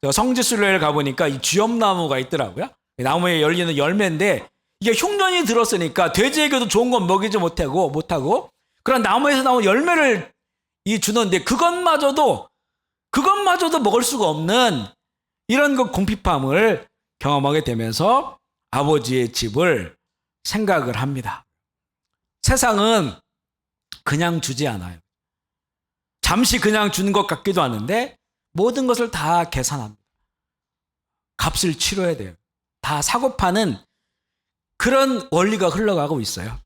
성지순례를 가보니까 이 쥐업나무가 있더라고요. 나무에 열리는 열매인데 이게 흉년이 들었으니까 돼지에게도 좋은 건 먹이지 못하고 그런 나무에서 나온 열매를 주는데 그것마저도 먹을 수가 없는 이런 그 궁핍함을 경험하게 되면서 아버지의 집을 생각을 합니다. 세상은 그냥 주지 않아요. 잠시 그냥 주는 것 같기도 하는데 모든 것을 다 계산합니다. 값을 치러야 돼요. 다 사고 파는 그런 원리가 흘러가고 있어요.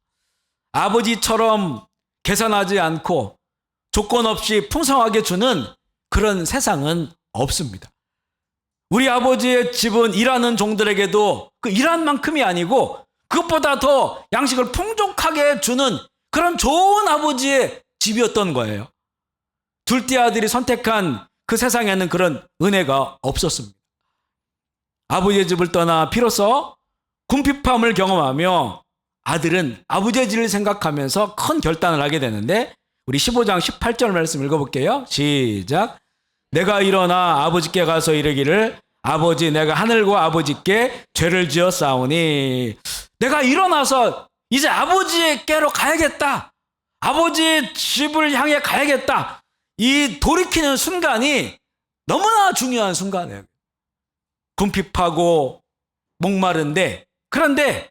아버지처럼 계산하지 않고 조건 없이 풍성하게 주는 그런 세상은 없습니다. 우리 아버지의 집은 일하는 종들에게도 그 일한 만큼이 아니고 그것보다 더 양식을 풍족하게 주는 그런 좋은 아버지의 집이었던 거예요. 둘째 아들이 선택한 그 세상에는 그런 은혜가 없었습니다. 아버지의 집을 떠나 비로소 궁핍함을 경험하며 아들은 아버지의 집을 생각하면서 큰 결단을 하게 되는데, 우리 15장 18절 말씀 읽어볼게요. 시작. 내가 일어나 아버지께 가서 이르기를 아버지, 내가 하늘과 아버지께 죄를 지었사오니. 내가 일어나서 이제 아버지께로 가야겠다, 아버지의 집을 향해 가야겠다, 이 돌이키는 순간이 너무나 중요한 순간이에요. 궁핍하고 목마른데, 그런데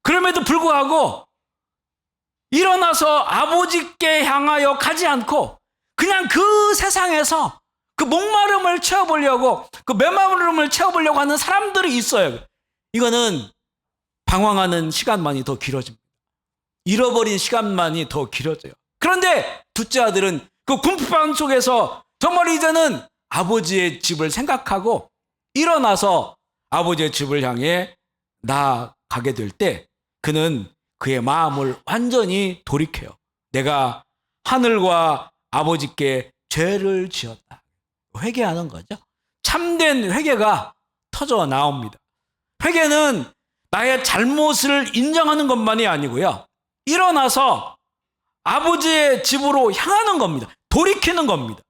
그럼에도 불구하고 일어나서 아버지께 향하여 가지 않고 그냥 그 세상에서 그 목마름을 채워보려고, 그 메마름을 채워보려고 하는 사람들이 있어요. 이거는 방황하는 시간만이 더 길어집니다. 잃어버린 시간만이 더 길어져요. 그런데 둘째 아들은 그 궁핍함 속에서 정말 이제는 아버지의 집을 생각하고 일어나서 아버지의 집을 향해 나아가게 될 때 그는 그의 마음을 완전히 돌이켜요. 내가 하늘과 아버지께 죄를 지었다. 회개하는 거죠. 참된 회개가 터져 나옵니다. 회개는 나의 잘못을 인정하는 것만이 아니고요, 일어나서 아버지의 집으로 향하는 겁니다. 돌이키는 겁니다.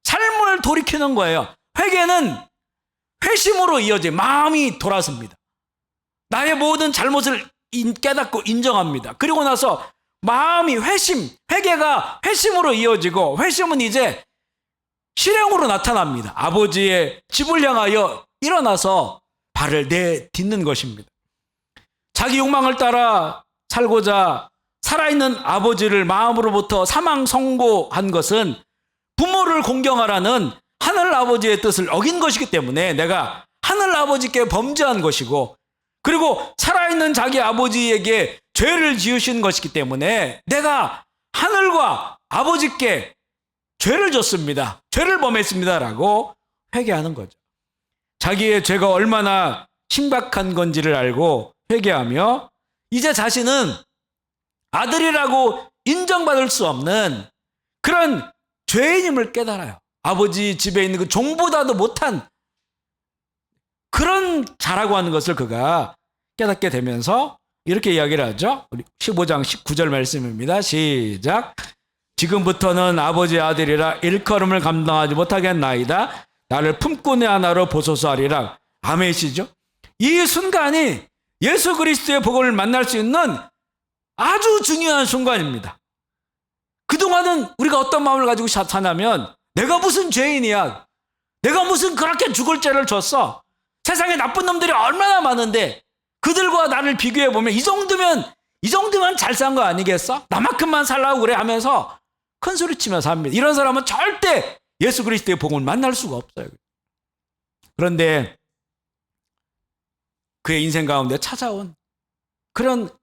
삶을 돌이키는 거예요. 회개는 회심으로 이어져 마음이 돌아섭니다. 나의 모든 잘못을 깨닫고 인정합니다. 그리고 나서 마음이 회개가 회심으로 이어지고, 회심은 이제 실행으로 나타납니다. 아버지의 집을 향하여 일어나서 발을 내딛는 것입니다. 자기 욕망을 따라 살고자 살아있는 아버지를 마음으로부터 사망 선고한 것은 부모를 공경하라는 하늘 아버지의 뜻을 어긴 것이기 때문에 내가 하늘 아버지께 범죄한 것이고, 그리고 살아있는 자기 아버지에게 죄를 지으신 것이기 때문에 내가 하늘과 아버지께 죄를 졌습니다, 죄를 범했습니다라고 회개하는 거죠. 자기의 죄가 얼마나 심각한 건지를 알고 회개하며 이제 자신은 아들이라고 인정받을 수 없는 그런 죄인임을 깨달아요. 아버지 집에 있는 그 종보다도 못한 그런 자라고 하는 것을 그가 깨닫게 되면서 이렇게 이야기를 하죠. 우리 15장 19절 말씀입니다. 시작. 지금부터는 아버지의 아들이라 일컬음을 감당하지 못하겠나이다. 나를 품꾼의 하나로 보소서 하리라. 아멘이시죠? 이 순간이 예수 그리스도의 복음을 만날 수 있는 아주 중요한 순간입니다. 그동안은 우리가 어떤 마음을 가지고 사냐면, 내가 무슨 죄인이야, 내가 무슨 그렇게 죽을 죄를 졌어, 세상에 나쁜 놈들이 얼마나 많은데 그들과 나를 비교해보면 이 정도면 잘 산 거 아니겠어? 나만큼만 살라고 그래 하면서 큰 소리치며 삽니다. 이런 사람은 절대 예수 그리스도의 복음을 만날 수가 없어요. 그런데 그의 인생 가운데 찾아온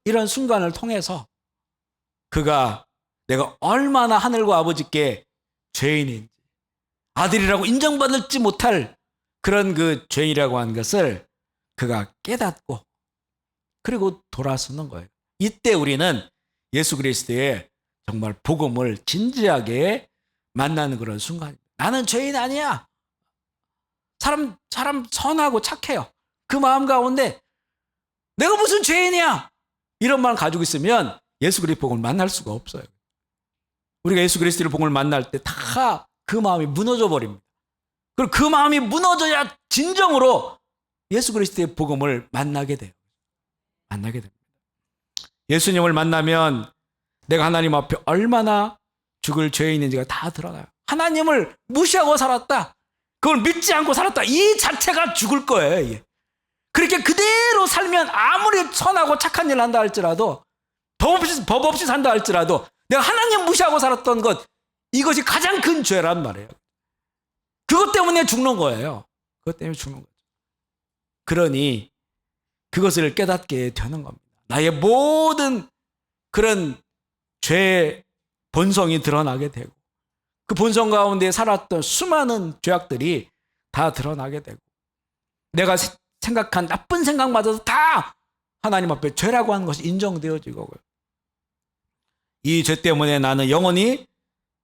이런 순간을 통해서 그가 내가 얼마나 하늘과 아버지께 죄인인지, 아들이라고 인정받지 못할 그런 그 죄인이라고 하는 것을 그가 깨닫고 그리고 돌아서는 거예요. 이때 우리는 예수 그리스도의 정말 복음을 진지하게 만나는 그런 순간입니다. 나는 죄인 아니야. 사람 선하고 착해요. 그 마음 가운데 내가 무슨 죄인이야, 이런 마음 가지고 있으면 예수 그리스도의 복음을 만날 수가 없어요. 우리가 예수 그리스도의 복음을 만날 때 다 그 마음이 무너져 버립니다. 그리고 그 마음이 무너져야 진정으로 예수 그리스도의 복음을 만나게 돼요. 만나게 됩니다. 예수님을 만나면 내가 하나님 앞에 얼마나 죽을 죄인인지가 다 드러나요. 하나님을 무시하고 살았다, 그걸 믿지 않고 살았다, 이 자체가 죽을 거예요. 이게. 그렇게 그대로 살면 아무리 선하고 착한 일을 한다 할지라도, 법 없이 산다 할지라도 내가 하나님 무시하고 살았던 것, 이것이 가장 큰 죄란 말이에요. 그것 때문에 죽는 거예요. 그것 때문에 죽는 거죠. 그러니 그것을 깨닫게 되는 겁니다. 나의 모든 그런 죄 본성이 드러나게 되고, 그 본성 가운데 살았던 수많은 죄악들이 다 드러나게 되고, 내가 생각한 나쁜 생각마저도 다 하나님 앞에 죄라고 하는 것이 인정되어지고요. 이 죄 때문에 나는 영원히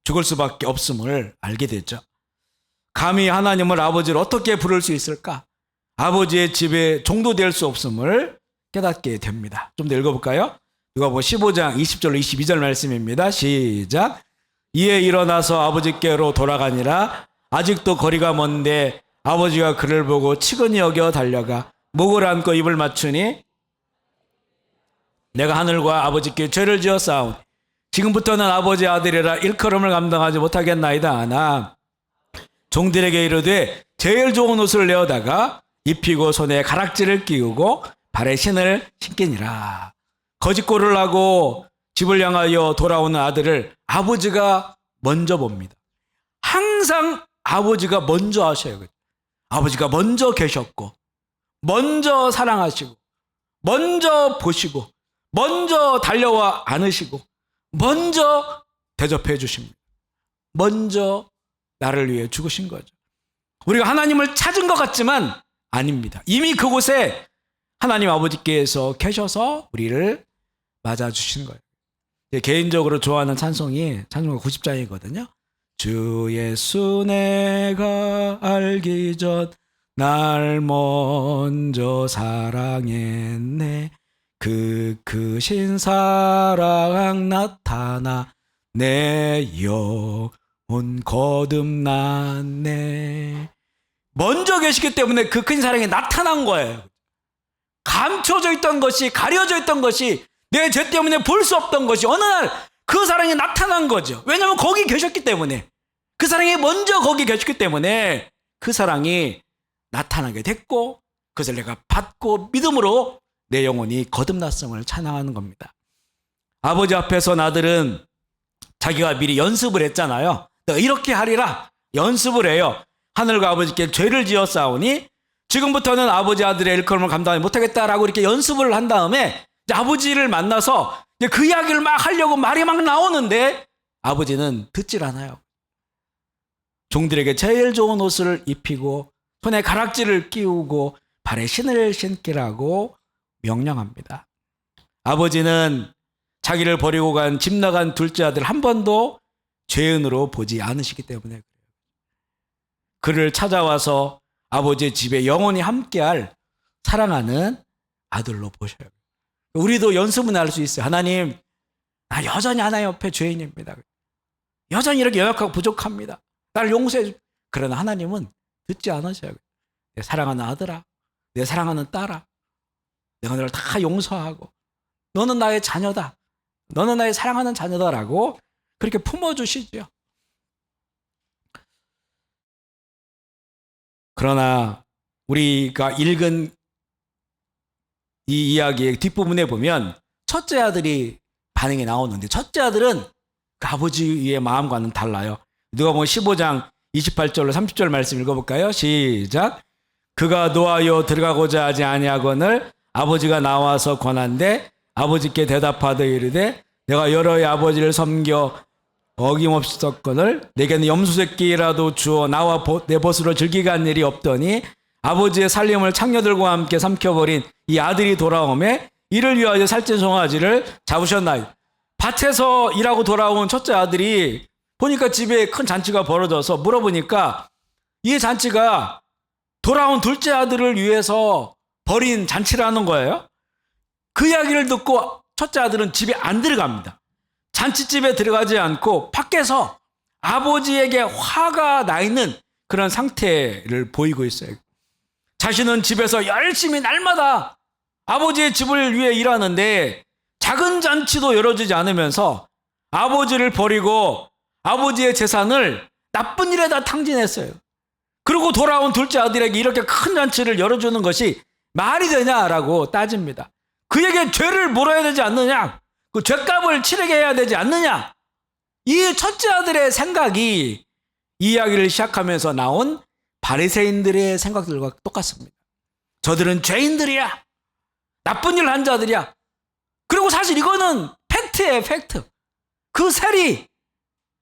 죽을 수밖에 없음을 알게 됐죠. 감히 하나님을 아버지를 어떻게 부를 수 있을까? 아버지의 집에 종도 될 수 없음을 깨닫게 됩니다. 좀 더 읽어볼까요? 누가복음 15장 20절로 22절 말씀입니다. 시작. 이에 일어나서 아버지께로 돌아가니라. 아직도 거리가 먼데 아버지가 그를 보고 치근히 여겨 달려가 목을 안고 입을 맞추니 내가 하늘과 아버지께 죄를 지어 싸우니 지금부터는 아버지 아들이라 일컬음을 감당하지 못하겠나이다 하나 종들에게 이르되 제일 좋은 옷을 내어다가 입히고 손에 가락지를 끼우고 발에 신을 신기니라. 거짓골을 하고 집을 향하여 돌아오는 아들을 아버지가 먼저 봅니다. 항상 아버지가 먼저 하셔요. 아버지가 먼저 계셨고 먼저 사랑하시고 먼저 보시고 먼저 달려와 안으시고 먼저 대접해 주십니다. 먼저 나를 위해 죽으신 거죠. 우리가 하나님을 찾은 것 같지만 아닙니다. 이미 그곳에 하나님 아버지께서 계셔서 우리를 맞아주신 거예요. 개인적으로 좋아하는 찬송이 찬송가 90장이거든요. 주 예수 내가 알기 전 날 먼저 사랑했네. 그 크신 사랑 나타나 내 영혼 거듭났네. 먼저 계시기 때문에 그 큰 사랑이 나타난 거예요. 감춰져 있던 것이, 가려져 있던 것이, 내 죄 때문에 볼 수 없던 것이 어느 날 그 사랑이 나타난 거죠. 왜냐하면 거기 계셨기 때문에, 그 사랑이 먼저 거기 계셨기 때문에 그 사랑이 나타나게 됐고 그것을 내가 받고 믿음으로 내 영혼이 거듭났음을 찬양하는 겁니다. 아버지 앞에서 아들은 자기가 미리 연습을 했잖아요. 너 이렇게 하리라 연습을 해요. 하늘과 아버지께 죄를 지어 싸우니 지금부터는 아버지 아들의 일컬음을 감당하지 못하겠다라고 이렇게 연습을 한 다음에 이제 아버지를 만나서 이제 그 이야기를 막 하려고 말이 막 나오는데 아버지는 듣질 않아요. 종들에게 제일 좋은 옷을 입히고 손에 가락지를 끼우고 발에 신을 신기라고 명령합니다. 아버지는 자기를 버리고 간 집 나간 둘째 아들 한 번도 죄인으로 보지 않으시기 때문에 그래요. 그를 찾아와서 아버지의 집에 영원히 함께할 사랑하는 아들로 보셔요. 우리도 연습은 할 수 있어요. 하나님, 나 여전히 하나님 옆에 죄인입니다. 여전히 이렇게 연약하고 부족합니다. 나를 용서해 주. 그러나 하나님은 듣지 않으셔요. 내 사랑하는 아들아, 내 사랑하는 딸아, 내가 너를 다 용서하고 너는 나의 자녀다. 너는 나의 사랑하는 자녀다라고 그렇게 품어주시죠. 그러나 우리가 읽은 이 이야기의 뒷부분에 보면 첫째 아들이 반응이 나오는데 첫째 아들은 그 아버지의 마음과는 달라요. 누가복음 15장 28절로 30절 말씀 읽어볼까요? 시작. 그가 노하여 들어가고자 하지 아니하거늘 아버지가 나와서 권한대 아버지께 대답하되 이르되 내가 여러의 아버지를 섬겨 어김없이 썼거늘 내게는 염소새끼라도 주어 나와 내 벗으로 즐기게 한 일이 없더니 아버지의 살림을 창녀들과 함께 삼켜버린 이 아들이 돌아오매 이를 위하여 살찐 송아지를 잡으셨나이다. 밭에서 일하고 돌아온 첫째 아들이 보니까 집에 큰 잔치가 벌어져서 물어보니까 이 잔치가 돌아온 둘째 아들을 위해서 벌인 잔치라는 거예요. 그 이야기를 듣고 첫째 아들은 집에 안 들어갑니다. 잔치집에 들어가지 않고 밖에서 아버지에게 화가 나 있는 그런 상태를 보이고 있어요. 자신은 집에서 열심히 날마다 아버지의 집을 위해 일하는데 작은 잔치도 열어주지 않으면서 아버지를 버리고 아버지의 재산을 나쁜 일에다 탕진했어요. 그리고 돌아온 둘째 아들에게 이렇게 큰 잔치를 열어주는 것이 말이 되냐라고 따집니다. 그에게 죄를 물어야 되지 않느냐? 그 죄값을 치르게 해야 되지 않느냐? 이 첫째 아들의 생각이 이 이야기를 시작하면서 나온 바리새인들의 생각들과 똑같습니다. 저들은 죄인들이야. 나쁜 일을 한 자들이야. 그리고 사실 이거는 팩트예요, 팩트. 그 세리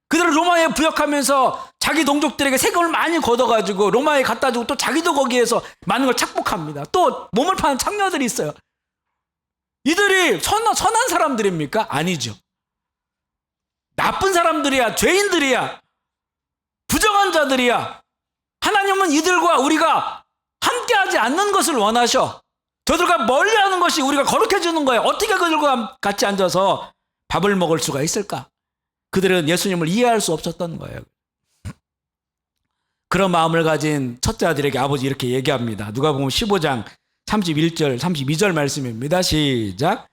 그들을 로마에 부역하면서 자기 동족들에게 세금을 많이 걷어가지고 로마에 갖다 주고 또 자기도 거기에서 많은 걸 착복합니다. 또 몸을 파는 창녀들이 있어요. 이들이 선한 사람들입니까? 아니죠. 나쁜 사람들이야. 죄인들이야. 부정한 자들이야. 하나님은 이들과 우리가 함께하지 않는 것을 원하셔. 저들과 멀리하는 것이 우리가 거룩해지는 거예요. 어떻게 그들과 같이 앉아서 밥을 먹을 수가 있을까? 그들은 예수님을 이해할 수 없었던 거예요. 그런 마음을 가진 첫째 아들에게 아버지 이렇게 얘기합니다. 누가복음 15장 31절 32절 말씀입니다. 시작.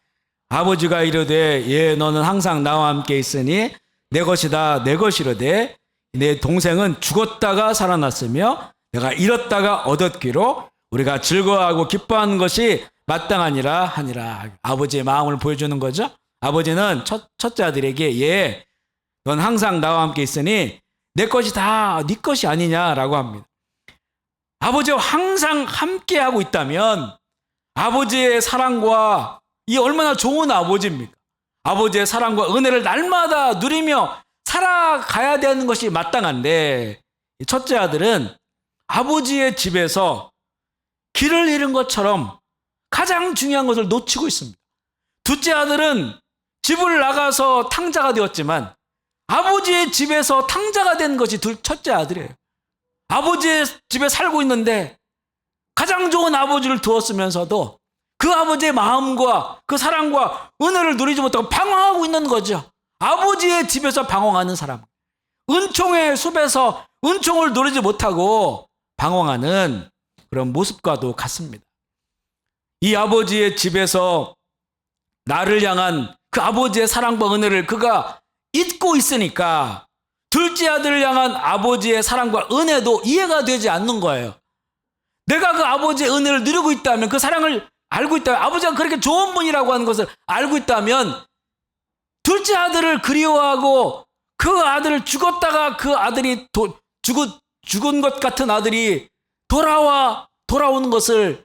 아버지가 이르되 예 너는 항상 나와 함께 있으니 내 것이다 내 것이로되 내 동생은 죽었다가 살아났으며 내가 잃었다가 얻었기로 우리가 즐거워하고 기뻐하는 것이 마땅하니라 하니라. 아버지의 마음을 보여주는 거죠. 아버지는 첫째 아들에게 예 넌 항상 나와 함께 있으니 내 것이 다 네 것이 아니냐라고 합니다. 아버지와 항상 함께하고 있다면 아버지의 사랑과 이 얼마나 좋은 아버지입니까? 아버지의 사랑과 은혜를 날마다 누리며 살아가야 되는 것이 마땅한데 첫째 아들은 아버지의 집에서 길을 잃은 것처럼 가장 중요한 것을 놓치고 있습니다. 둘째 아들은 집을 나가서 탕자가 되었지만 아버지의 집에서 탕자가 된 것이 첫째 아들이에요. 아버지의 집에 살고 있는데 가장 좋은 아버지를 두었으면서도 그 아버지의 마음과 그 사랑과 은혜를 누리지 못하고 방황하고 있는 거죠. 아버지의 집에서 방황하는 사람, 은총의 숲에서 은총을 누리지 못하고 방황하는 그런 모습과도 같습니다. 이 아버지의 집에서 나를 향한 그 아버지의 사랑과 은혜를 그가 잊고 있으니까 둘째 아들을 향한 아버지의 사랑과 은혜도 이해가 되지 않는 거예요. 내가 그 아버지의 은혜를 누리고 있다면, 그 사랑을 알고 있다면, 아버지가 그렇게 좋은 분이라고 하는 것을 알고 있다면 둘째 아들을 그리워하고 그 아들을 죽었다가 그 아들이 죽은 것 같은 아들이 돌아오는 것을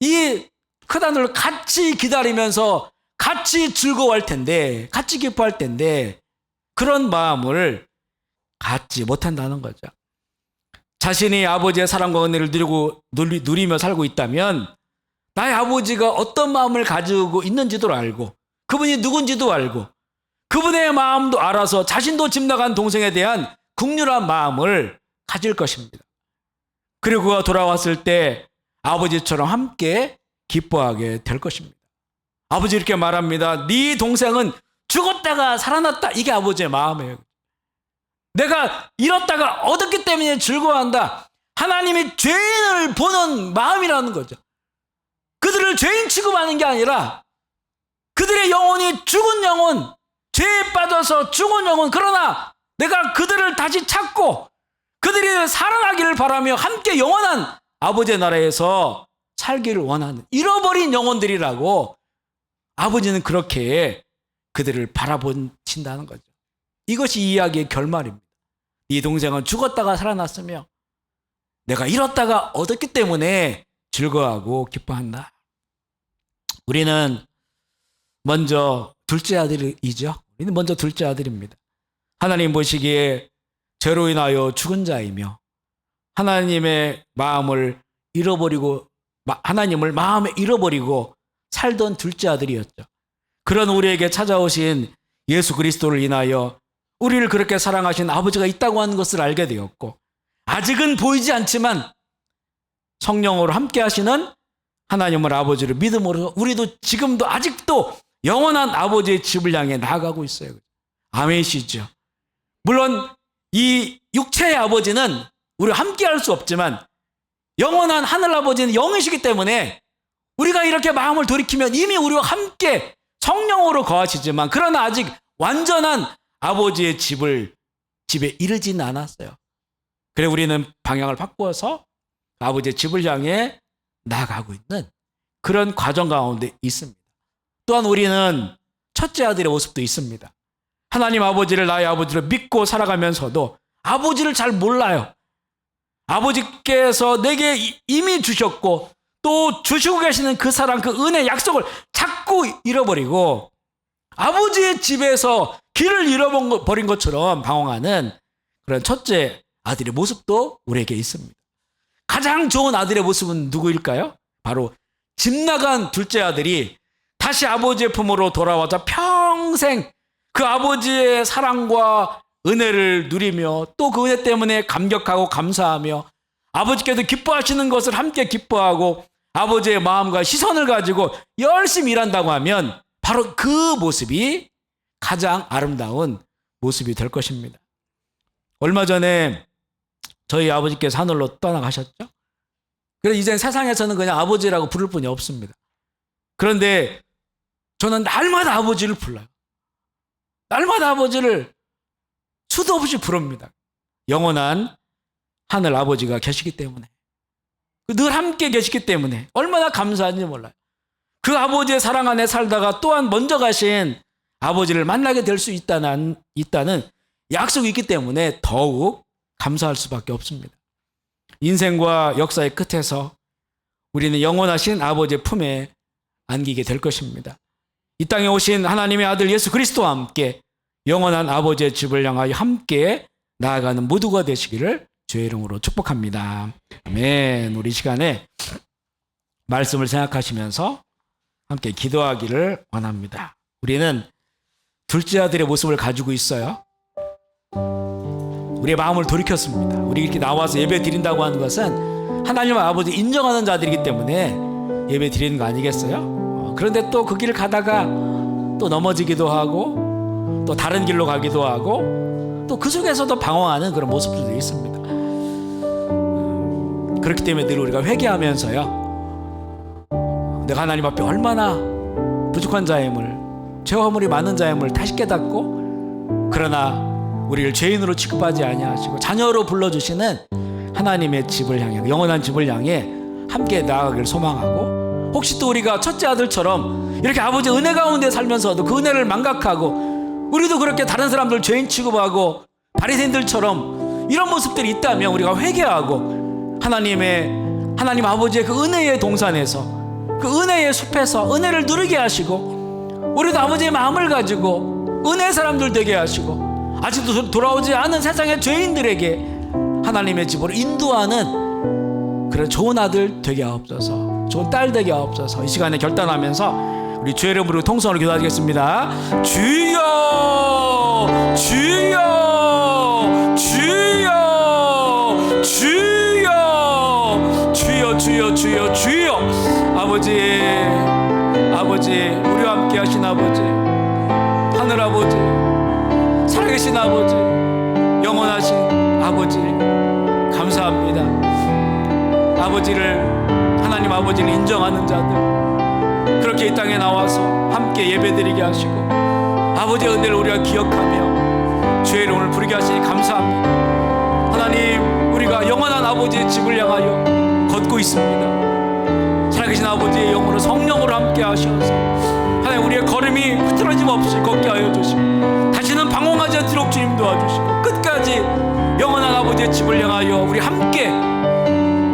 이 큰아들을 같이 기다리면서 같이 즐거워할 텐데, 같이 기뻐할 텐데 그런 마음을 갖지 못한다는 거죠. 자신이 아버지의 사랑과 은혜를 누리며 살고 있다면 나의 아버지가 어떤 마음을 가지고 있는지도 알고 그분이 누군지도 알고 그분의 마음도 알아서 자신도 집 나간 동생에 대한 긍휼한 마음을 가질 것입니다. 그리고 그가 돌아왔을 때 아버지처럼 함께 기뻐하게 될 것입니다. 아버지 이렇게 말합니다. 네 동생은 죽었다가 살아났다. 이게 아버지의 마음이에요. 내가 잃었다가 얻었기 때문에 즐거워한다. 하나님이 죄인을 보는 마음이라는 거죠. 그들을 죄인 취급하는 게 아니라 그들의 영혼이 죽은 영혼, 죄에 빠져서 죽은 영혼, 그러나 내가 그들을 다시 찾고 그들이 살아나기를 바라며 함께 영원한 아버지의 나라에서 살기를 원하는 잃어버린 영혼들이라고 아버지는 그렇게 그들을 바라보신다는 거죠. 이것이 이 이야기의 결말입니다. 네 동생은 죽었다가 살아났으며 내가 잃었다가 얻었기 때문에 즐거워하고 기뻐한다. 우리는 먼저 둘째 아들이죠. 우리는 먼저 둘째 아들입니다. 하나님 보시기에 죄로 인하여 죽은 자이며 하나님의 마음을 잃어버리고 하나님을 마음에 잃어버리고 살던 둘째 아들이었죠. 그런 우리에게 찾아오신 예수 그리스도를 인하여 우리를 그렇게 사랑하신 아버지가 있다고 하는 것을 알게 되었고, 아직은 보이지 않지만 성령으로 함께 하시는 하나님을 아버지를 믿음으로 우리도 지금도 아직도 영원한 아버지의 집을 향해 나아가고 있어요. 아멘이시죠. 물론 이 육체의 아버지는 우리와 함께 할 수 없지만 영원한 하늘 아버지는 영이시기 때문에 우리가 이렇게 마음을 돌이키면 이미 우리와 함께 성령으로 거하시지만, 그러나 아직 완전한 아버지의 집에 이르지는 않았어요. 그래 우리는 방향을 바꾸어서 아버지의 집을 향해 나아가고 있는 그런 과정 가운데 있습니다. 또한 우리는 첫째 아들의 모습도 있습니다. 하나님 아버지를 나의 아버지로 믿고 살아가면서도 아버지를 잘 몰라요. 아버지께서 내게 이미 주셨고 또 주시고 계시는 그 사랑, 그 은혜, 약속을 자꾸 잃어버리고 아버지의 집에서 길을 잃어버린 것처럼 방황하는 그런 첫째 아들의 모습도 우리에게 있습니다. 가장 좋은 아들의 모습은 누구일까요? 바로 집 나간 둘째 아들이 다시 아버지의 품으로 돌아와서 평생 그 아버지의 사랑과 은혜를 누리며 또 그 은혜 때문에 감격하고 감사하며 아버지께서 기뻐하시는 것을 함께 기뻐하고 아버지의 마음과 시선을 가지고 열심히 일한다고 하면 바로 그 모습이 가장 아름다운 모습이 될 것입니다. 얼마 전에 저희 아버지께서 하늘로 떠나가셨죠. 그래서 이제 세상에서는 그냥 아버지라고 부를 뿐이 없습니다. 그런데 저는 날마다 아버지를 불러요. 날마다 아버지를 수도 없이 부릅니다. 영원한 하늘 아버지가 계시기 때문에, 늘 함께 계시기 때문에 얼마나 감사한지 몰라요. 그 아버지의 사랑 안에 살다가 또한 먼저 가신 아버지를 만나게 될 수 있다는 약속이 있기 때문에 더욱 감사할 수밖에 없습니다. 인생과 역사의 끝에서 우리는 영원하신 아버지의 품에 안기게 될 것입니다. 이 땅에 오신 하나님의 아들 예수 그리스도와 함께 영원한 아버지의 집을 향하여 함께 나아가는 모두가 되시기를 주의 이름으로 축복합니다. 아멘. 우리 시간에 말씀을 생각하시면서 함께 기도하기를 원합니다. 우리는 둘째 아들의 모습을 가지고 있어요. 우리의 마음을 돌이켰습니다. 우리 이렇게 나와서 예배 드린다고 하는 것은 하나님의 아버지 인정하는 자들이기 때문에 예배 드리는 거 아니겠어요? 그런데 또 그 길을 가다가 또 넘어지기도 하고 또 다른 길로 가기도 하고 또 그 속에서도 방황하는 그런 모습들도 있습니다. 그렇기 때문에 늘 우리가 회개하면서요, 내가 하나님 앞에 얼마나 부족한 자임을, 죄와 허물이 많은 자임을 다시 깨닫고, 그러나 우리를 죄인으로 취급하지 아니하시고 자녀로 불러주시는 하나님의 집을 향해, 영원한 집을 향해 함께 나아가길 소망하고, 혹시 또 우리가 첫째 아들처럼 이렇게 아버지 은혜 가운데 살면서도 그 은혜를 망각하고 우리도 그렇게 다른 사람들 죄인 취급하고 바리새인들처럼 이런 모습들이 있다면 우리가 회개하고 하나님 아버지의 그 은혜의 동산에서, 그 은혜의 숲에서 은혜를 누리게 하시고, 우리도 아버지의 마음을 가지고 은혜의 사람들 되게 하시고, 아직도 돌아오지 않은 세상의 죄인들에게 하나님의 집으로 인도하는 그런 좋은 아들 되게 하옵소서, 좋은 딸 되게 하옵소서. 이 시간에 결단하면서 우리 주의 이름으로 통성으로 기도하겠습니다. 주여, 주여, 주여, 주여, 주여, 주여, 주여, 주여. 아버지, 우리와 함께 하신 아버지, 하늘 아버지, 살아계신 아버지, 영원하신 아버지, 감사합니다. 하나님 아버지를 인정하는 자들, 그렇게 이 땅에 나와서 함께 예배드리게 하시고 아버지의 은혜를 우리가 기억하며 주의 이름을 부르게 하시니 감사합니다. 하나님, 우리가 영원한 아버지의 집을 향하여 걷고 있습니다. 살아계신 아버지의 영으로, 성령으로 함께 하셔서 하나님, 우리의 걸음이 흐트러짐 없이 걷게 하여 주시고 다시는 방황하지 않도록 주님 도와주시고 끝까지 영원한 아버지의 집을 향하여 우리 함께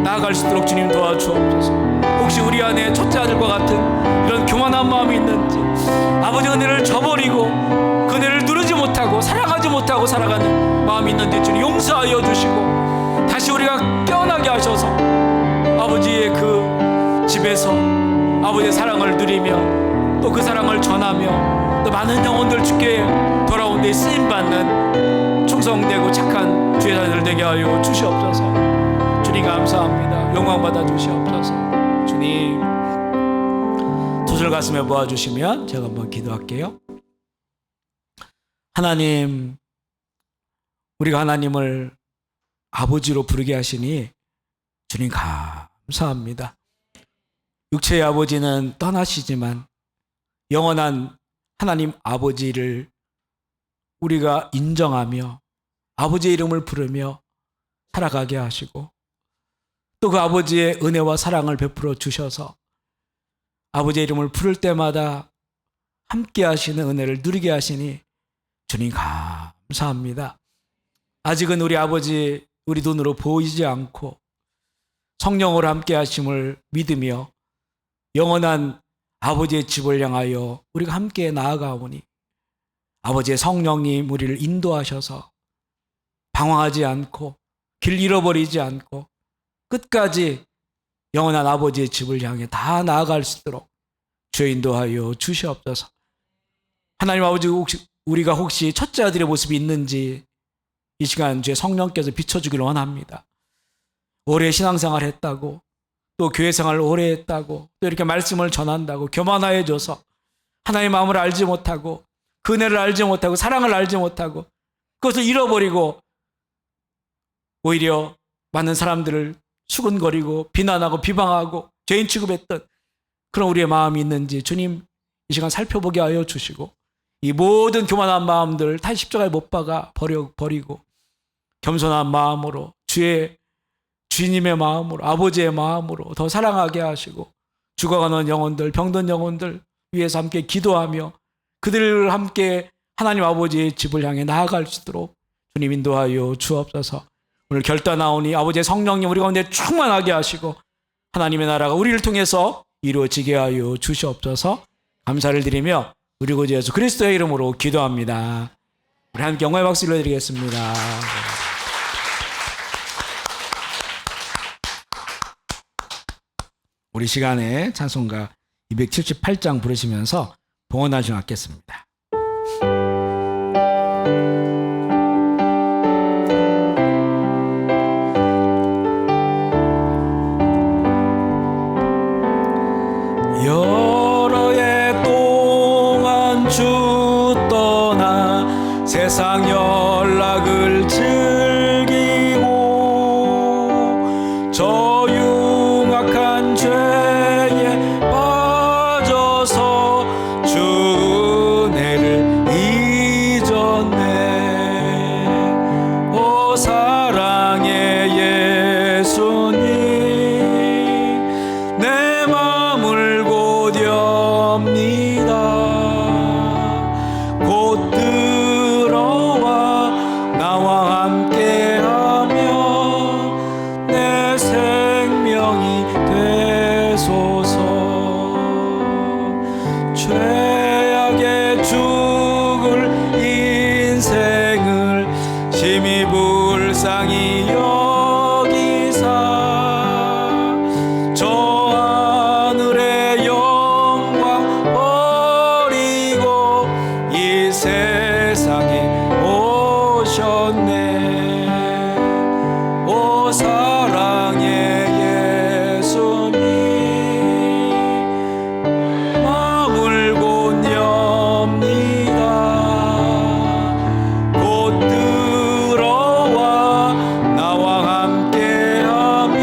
나아갈 수 있도록 주님 도와주옵소서. 혹시 우리 안에 첫째 아들과 같은 이런 교만한 마음이 있는지, 아버지 은혜를 저버리고 그 은혜를 누르지 못하고 사랑하지 못하고 살아가는 마음이 있는지 주님 용서하여 주시고 다시 우리가 깨어나게 하셔서 아버지의 그 집에서 아버지의 사랑을 누리며 또 그 사랑을 전하며 또 많은 영혼들 주께 돌아온 데 쓰임받는 충성되고 착한 주의 자녀들 되게 하여 주시옵소서. 주님 감사합니다. 영광 받아 주시옵소서. 주님, 두 손을 가슴에 모아주시면 제가 한번 기도할게요. 하나님, 우리가 하나님을 아버지로 부르게 하시니 주님 감사합니다. 육체의 아버지는 떠나시지만 영원한 하나님 아버지를 우리가 인정하며 아버지의 이름을 부르며 살아가게 하시고 또 그 아버지의 은혜와 사랑을 베풀어 주셔서 아버지의 이름을 부를 때마다 함께 하시는 은혜를 누리게 하시니 주님 감사합니다. 아직은 우리 아버지 우리 눈으로 보이지 않고 성령으로 함께 하심을 믿으며 영원한 아버지의 집을 향하여 우리가 함께 나아가오니 아버지의 성령님 우리를 인도하셔서 방황하지 않고 길 잃어버리지 않고 끝까지 영원한 아버지의 집을 향해 다 나아갈 수 있도록 주여 인도하여 주시옵소서. 하나님 아버지, 우리가 혹시 첫째 아들의 모습이 있는지 이 시간 주의 성령께서 비춰주기를 원합니다. 오래 신앙생활 했다고, 또 교회 생활을 오래 했다고, 또 이렇게 말씀을 전한다고 교만하여 줘서 하나님의 마음을 알지 못하고, 그 은혜를 알지 못하고, 사랑을 알지 못하고, 그것을 잃어버리고 오히려 많은 사람들을 수근거리고 비난하고 비방하고 죄인 취급했던 그런 우리의 마음이 있는지 주님 이 시간 살펴보게 하여 주시고, 이 모든 교만한 마음들 다 십자가에 못 박아 버리고 겸손한 마음으로 주님의 마음으로, 아버지의 마음으로 더 사랑하게 하시고, 죽어가는 영혼들, 병든 영혼들 위해서 함께 기도하며 그들을 함께 하나님 아버지의 집을 향해 나아갈 수 있도록 주님 인도하여 주옵소서. 오늘 결단하오니 아버지의 성령님 우리 가운데 충만하게 하시고 하나님의 나라가 우리를 통해서 이루어지게 하여 주시옵소서. 감사를 드리며 우리 구주 예수 그리스도의 이름으로 기도합니다. 우리 함께 영광의 박수 올려드리겠습니다. 우리 시간에 찬송가 278장 부르시면서 봉헌 나중 받겠습니다. 여러 해 동안 주 떠나 세상 연락을 즐기고 저 흉악한 죄에 빠져서 주 은혜를 잊었네. 오 사랑의 예수님, 내 맘을 곧 엽니다. 곧 들어와 나와 함께하며 내 생명이 되소서. 죄악에 죽을 인생을 심히 불쌍히 여기사 저 하늘의 영광 버리고 이 세상에 오셨네. 오 사랑의 예수님, 마음을 곧 엽니다. 곧 들어와 나와 함께하며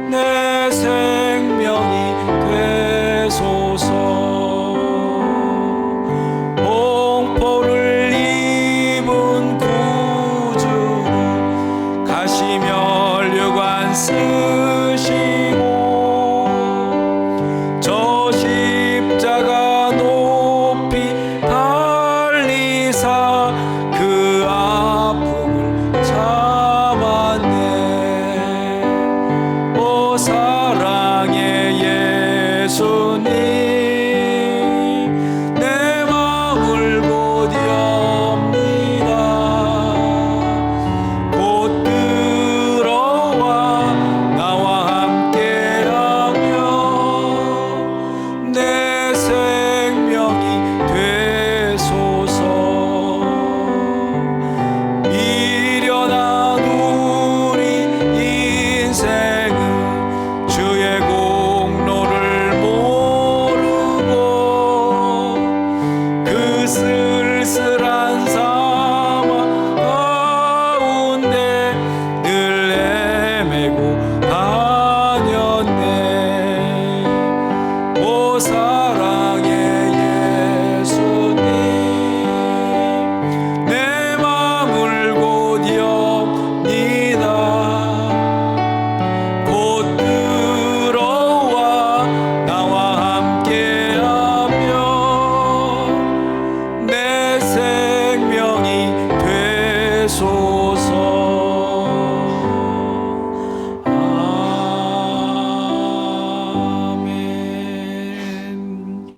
내 생명이 되소서. 공포를 입은 구주는 가시면류관 쓰시고 저 십자가 높이 달리사 그 아픔을 참았네. 오 사랑의 예수님, 내 맘을 곧 엽니다. 곧 들어와 나와 함께하며 내 생명이 되소서. 미련한 우리 인생은 주의 공로를 모르고 그 쓸쓸한 사막 가운데 늘 헤매고 다녔네. 오 사랑의 예수님, 내 맘을 곧 엽니다. 곧 들어와 나와 함께하며 내 생명이 되소서. 아멘.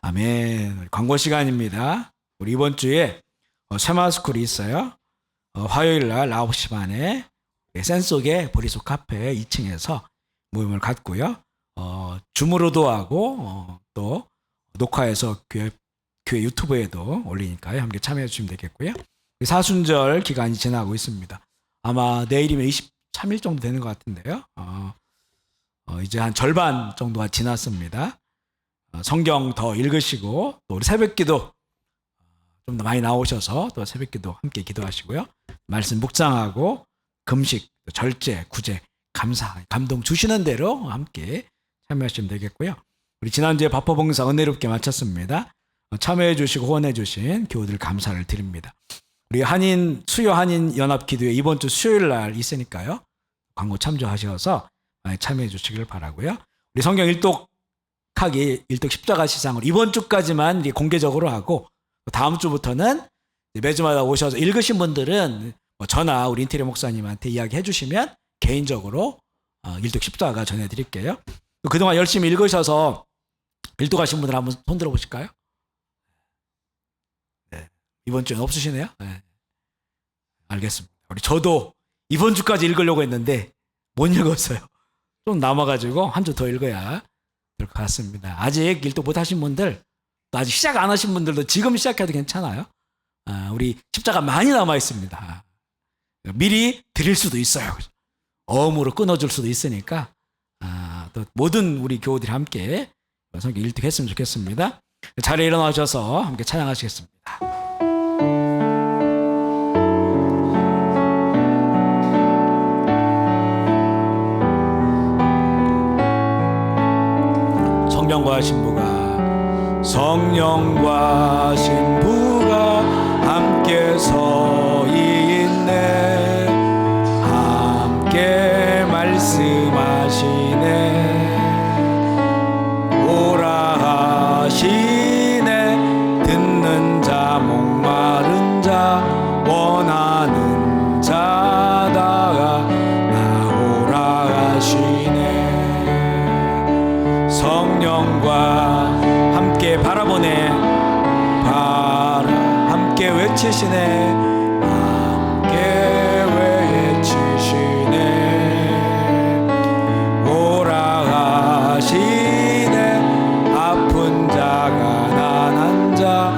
아멘. 광고 시간입니다. 우리 이번 주에 세마스쿨이 있어요. 화요일 날 9시 반에 센속의 보리소 카페 2층에서 모임을 갖고요. 줌으로도 하고 또 녹화해서 교회 유튜브에도 올리니까요. 함께 참여해 주시면 되겠고요. 사순절 기간이 지나고 있습니다. 아마 내일이면 23일 정도 되는 것 같은데요. 이제 한 절반 정도가 지났습니다. 성경 더 읽으시고 또 우리 새벽기도 좀 더 많이 나오셔서 또 새벽기도 함께 기도하시고요. 말씀 묵상하고 금식, 절제, 구제, 감사, 감동 주시는 대로 함께 참여하시면 되겠고요. 우리 지난주에 바퍼봉사 은혜롭게 마쳤습니다. 참여해 주시고 후원해 주신 교우들 감사를 드립니다. 우리 수요 한인 연합 기도회 이번 주 수요일 날 있으니까요. 광고 참조하셔서 많이 참여해 주시길 바라고요. 우리 성경 일독하기 일독 십자가 시상을 이번 주까지만 공개적으로 하고 다음 주부터는 매주마다 오셔서 읽으신 분들은 저나 우리 인테리어 목사님한테 이야기해 주시면 개인적으로 일독 십자가 전해드릴게요. 그동안 열심히 읽으셔서 일독하신 분들 한번 손 들어보실까요? 네. 이번 주는 없으시네요. 네. 알겠습니다. 우리 저도 이번 주까지 읽으려고 했는데 못 읽었어요. 좀 남아가지고 한 주 더 읽어야 될 것 같습니다. 아직 일독 못 하신 분들, 또 아직 시작 안 하신 분들도 지금 시작해도 괜찮아요. 우리 십자가 많이 남아 있습니다. 미리 드릴 수도 있어요. 어음으로 끊어줄 수도 있으니까 또 모든 우리 교우들이 함께 성경 일독했으면 좋겠습니다. 자리에 일어나셔서 함께 찬양하시겠습니다. 성령과 신부가 함께 서 있네. 함께 말씀하시네. 오라 하시네. 듣는 자 목마른 자 원하는 자다가 나오라 하시네. 성령과 함께 바라보네. 함께 외치시네. 함께 외치시네. 오라 하시네. 아픈 자가 가난한 자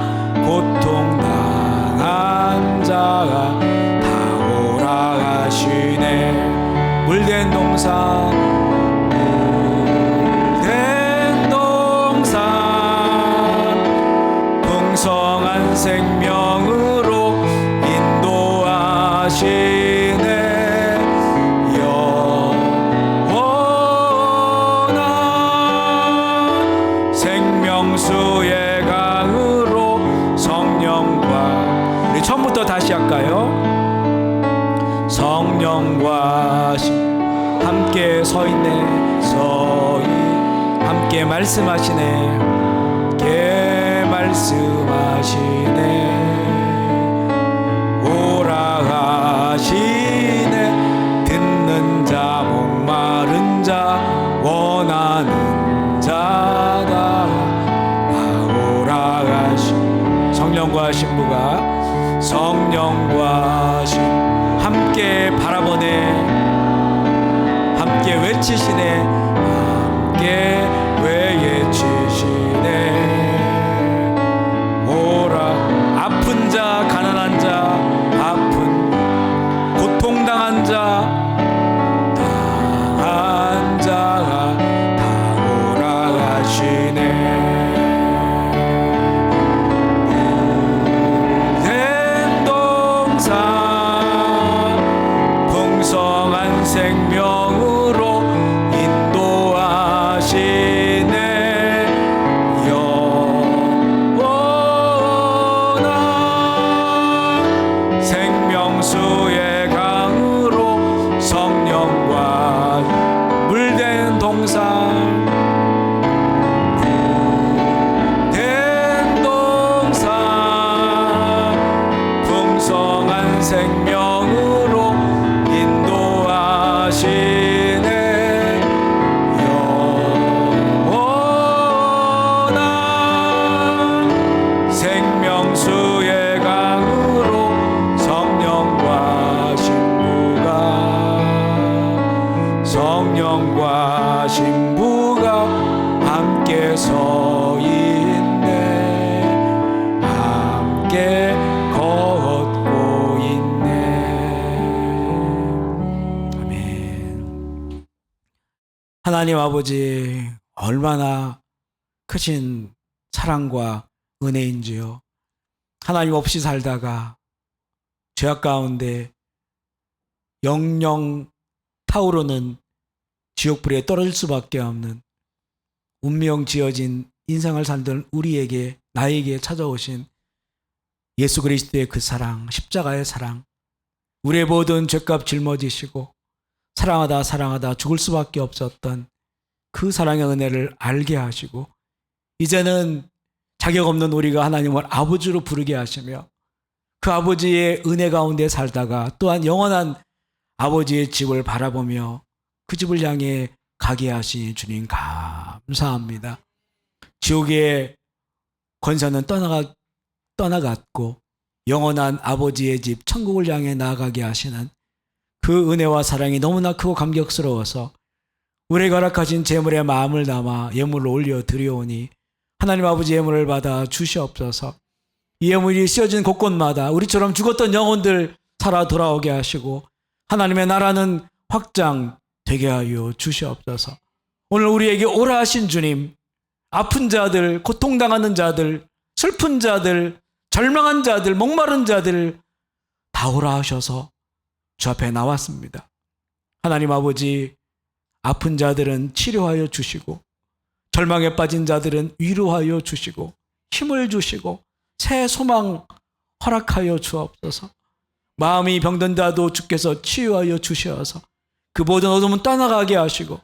고통당한 자가 다 오라 하시네. 물된 동산 풍성한 생명으로 인도하시네. 영원한 생명수의 강으로 성령과 우리 처음부터 다시 할까요? 성령과 함께 서 있네. 함께 말씀하시네. 말씀하시네. 오라 하시네. 듣는 자 목마른 자 원하는 자다 나오라 하시. 성령과 신부가 함께 바라보네. 함께 외치시네. 함께 외치시네. 아픈 자, 가난한 자, 고통당한 자, 당한 자가 다 오라 하시네. 물된 동산 풍성한 생명으로 인도하시네. 수의 강으로 성령과 물된 동산 풍성한 생명으로 인도하시네. 영원한 생명수의 강으로 성령과 신부가 함께 서 있네. 함께 걷고 있네. 하나님 아버지 얼마나 크신 사랑과 은혜인지요. 하나님 없이 살다가 죄악 가운데 영영 타오르는 지옥불에 떨어질 수밖에 없는 운명 지어진 인생을 살던 우리에게, 나에게 찾아오신 예수 그리스도의 그 사랑, 십자가의 사랑, 우리의 모든 죄값 짊어지시고 사랑하다 사랑하다 죽을 수밖에 없었던 그 사랑의 은혜를 알게 하시고, 이제는 자격 없는 우리가 하나님을 아버지로 부르게 하시며 그 아버지의 은혜 가운데 살다가 또한 영원한 아버지의 집을 바라보며 그 집을 향해 가게 하신 주님 감사합니다. 지옥의 권세는 떠나갔고 영원한 아버지의 집 천국을 향해 나아가게 하시는 그 은혜와 사랑이 너무나 크고 감격스러워서 우리에게 허락하신 제물의 마음을 담아 예물을 올려 드려오니 하나님 아버지 예물을 받아 주시옵소서. 이 예물이 씌어진 곳곳마다 우리처럼 죽었던 영혼들 살아 돌아오게 하시고 하나님의 나라는 확장되게 하여 주시옵소서. 오늘 우리에게 오라 하신 주님, 아픈 자들, 고통당하는 자들, 슬픈 자들, 절망한 자들, 목마른 자들 다 오라 하셔서 주 앞에 나왔습니다. 하나님 아버지, 아픈 자들은 치료하여 주시고 절망에 빠진 자들은 위로하여 주시고 힘을 주시고 새 소망 허락하여 주옵소서. 마음이 병든 자도 주께서 치유하여 주셔서 그 모든 어둠은 떠나가게 하시고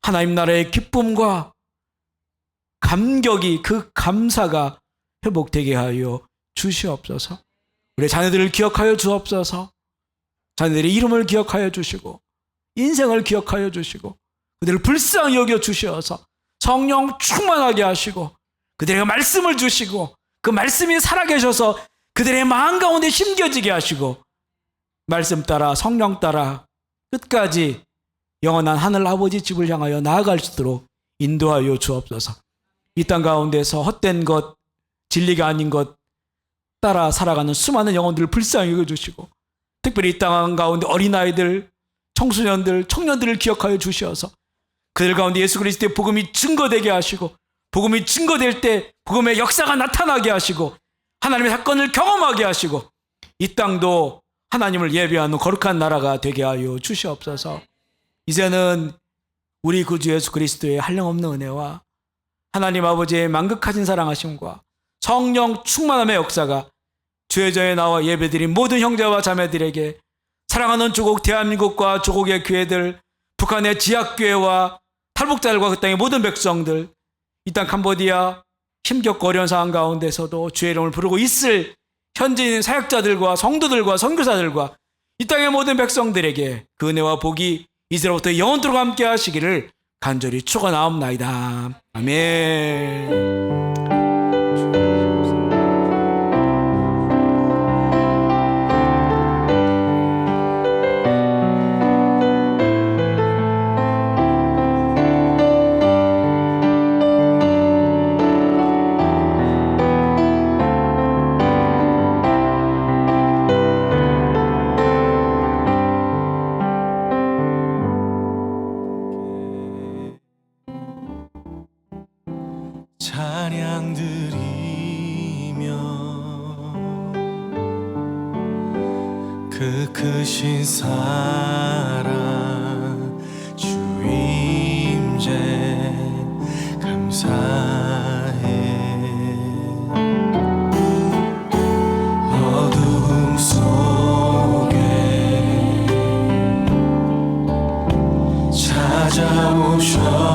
하나님 나라의 기쁨과 감격이, 그 감사가 회복되게 하여 주시옵소서. 우리 자녀들을 기억하여 주옵소서. 자녀들의 이름을 기억하여 주시고 인생을 기억하여 주시고 그들을 불쌍히 여겨 주셔서 성령 충만하게 하시고 그들에게 말씀을 주시고 그 말씀이 살아계셔서 그들의 마음 가운데 심겨지게 하시고 말씀 따라 성령 따라 끝까지 영원한 하늘 아버지 집을 향하여 나아갈 수 있도록 인도하여 주옵소서. 이 땅 가운데서 헛된 것, 진리가 아닌 것 따라 살아가는 수많은 영혼들을 불쌍히 여겨주시고 특별히 이 땅 가운데 어린아이들, 청소년들, 청년들을 기억하여 주셔서 그들 가운데 예수 그리스도의 복음이 증거되게 하시고 복음이 증거될 때 복음의 역사가 나타나게 하시고 하나님의 사건을 경험하게 하시고 이 땅도 하나님을 예배하는 거룩한 나라가 되게 하여 주시옵소서. 이제는 우리 구주 예수 그리스도의 한량없는 은혜와 하나님 아버지의 만극하신 사랑하심과 성령 충만함의 역사가 주의 전에 나와 예배드린 모든 형제와 자매들에게, 사랑하는 조국 대한민국과 조국의 교회들, 북한의 지역교회와 탈북자들과 그 땅의 모든 백성들, 이 땅 캄보디아 힘겹고 어려운 상황 가운데서도 주의 이름을 부르고 있을 현지인 사역자들과 성도들과 선교사들과 이 땅의 모든 백성들에게 그 은혜와 복이 이제로부터 영원토록 함께 하시기를 간절히 축원하옵나이다. 아멘. 찬양 드리며 그 크신 사랑 주 임재 감사해. 어둠 속에 찾아오셔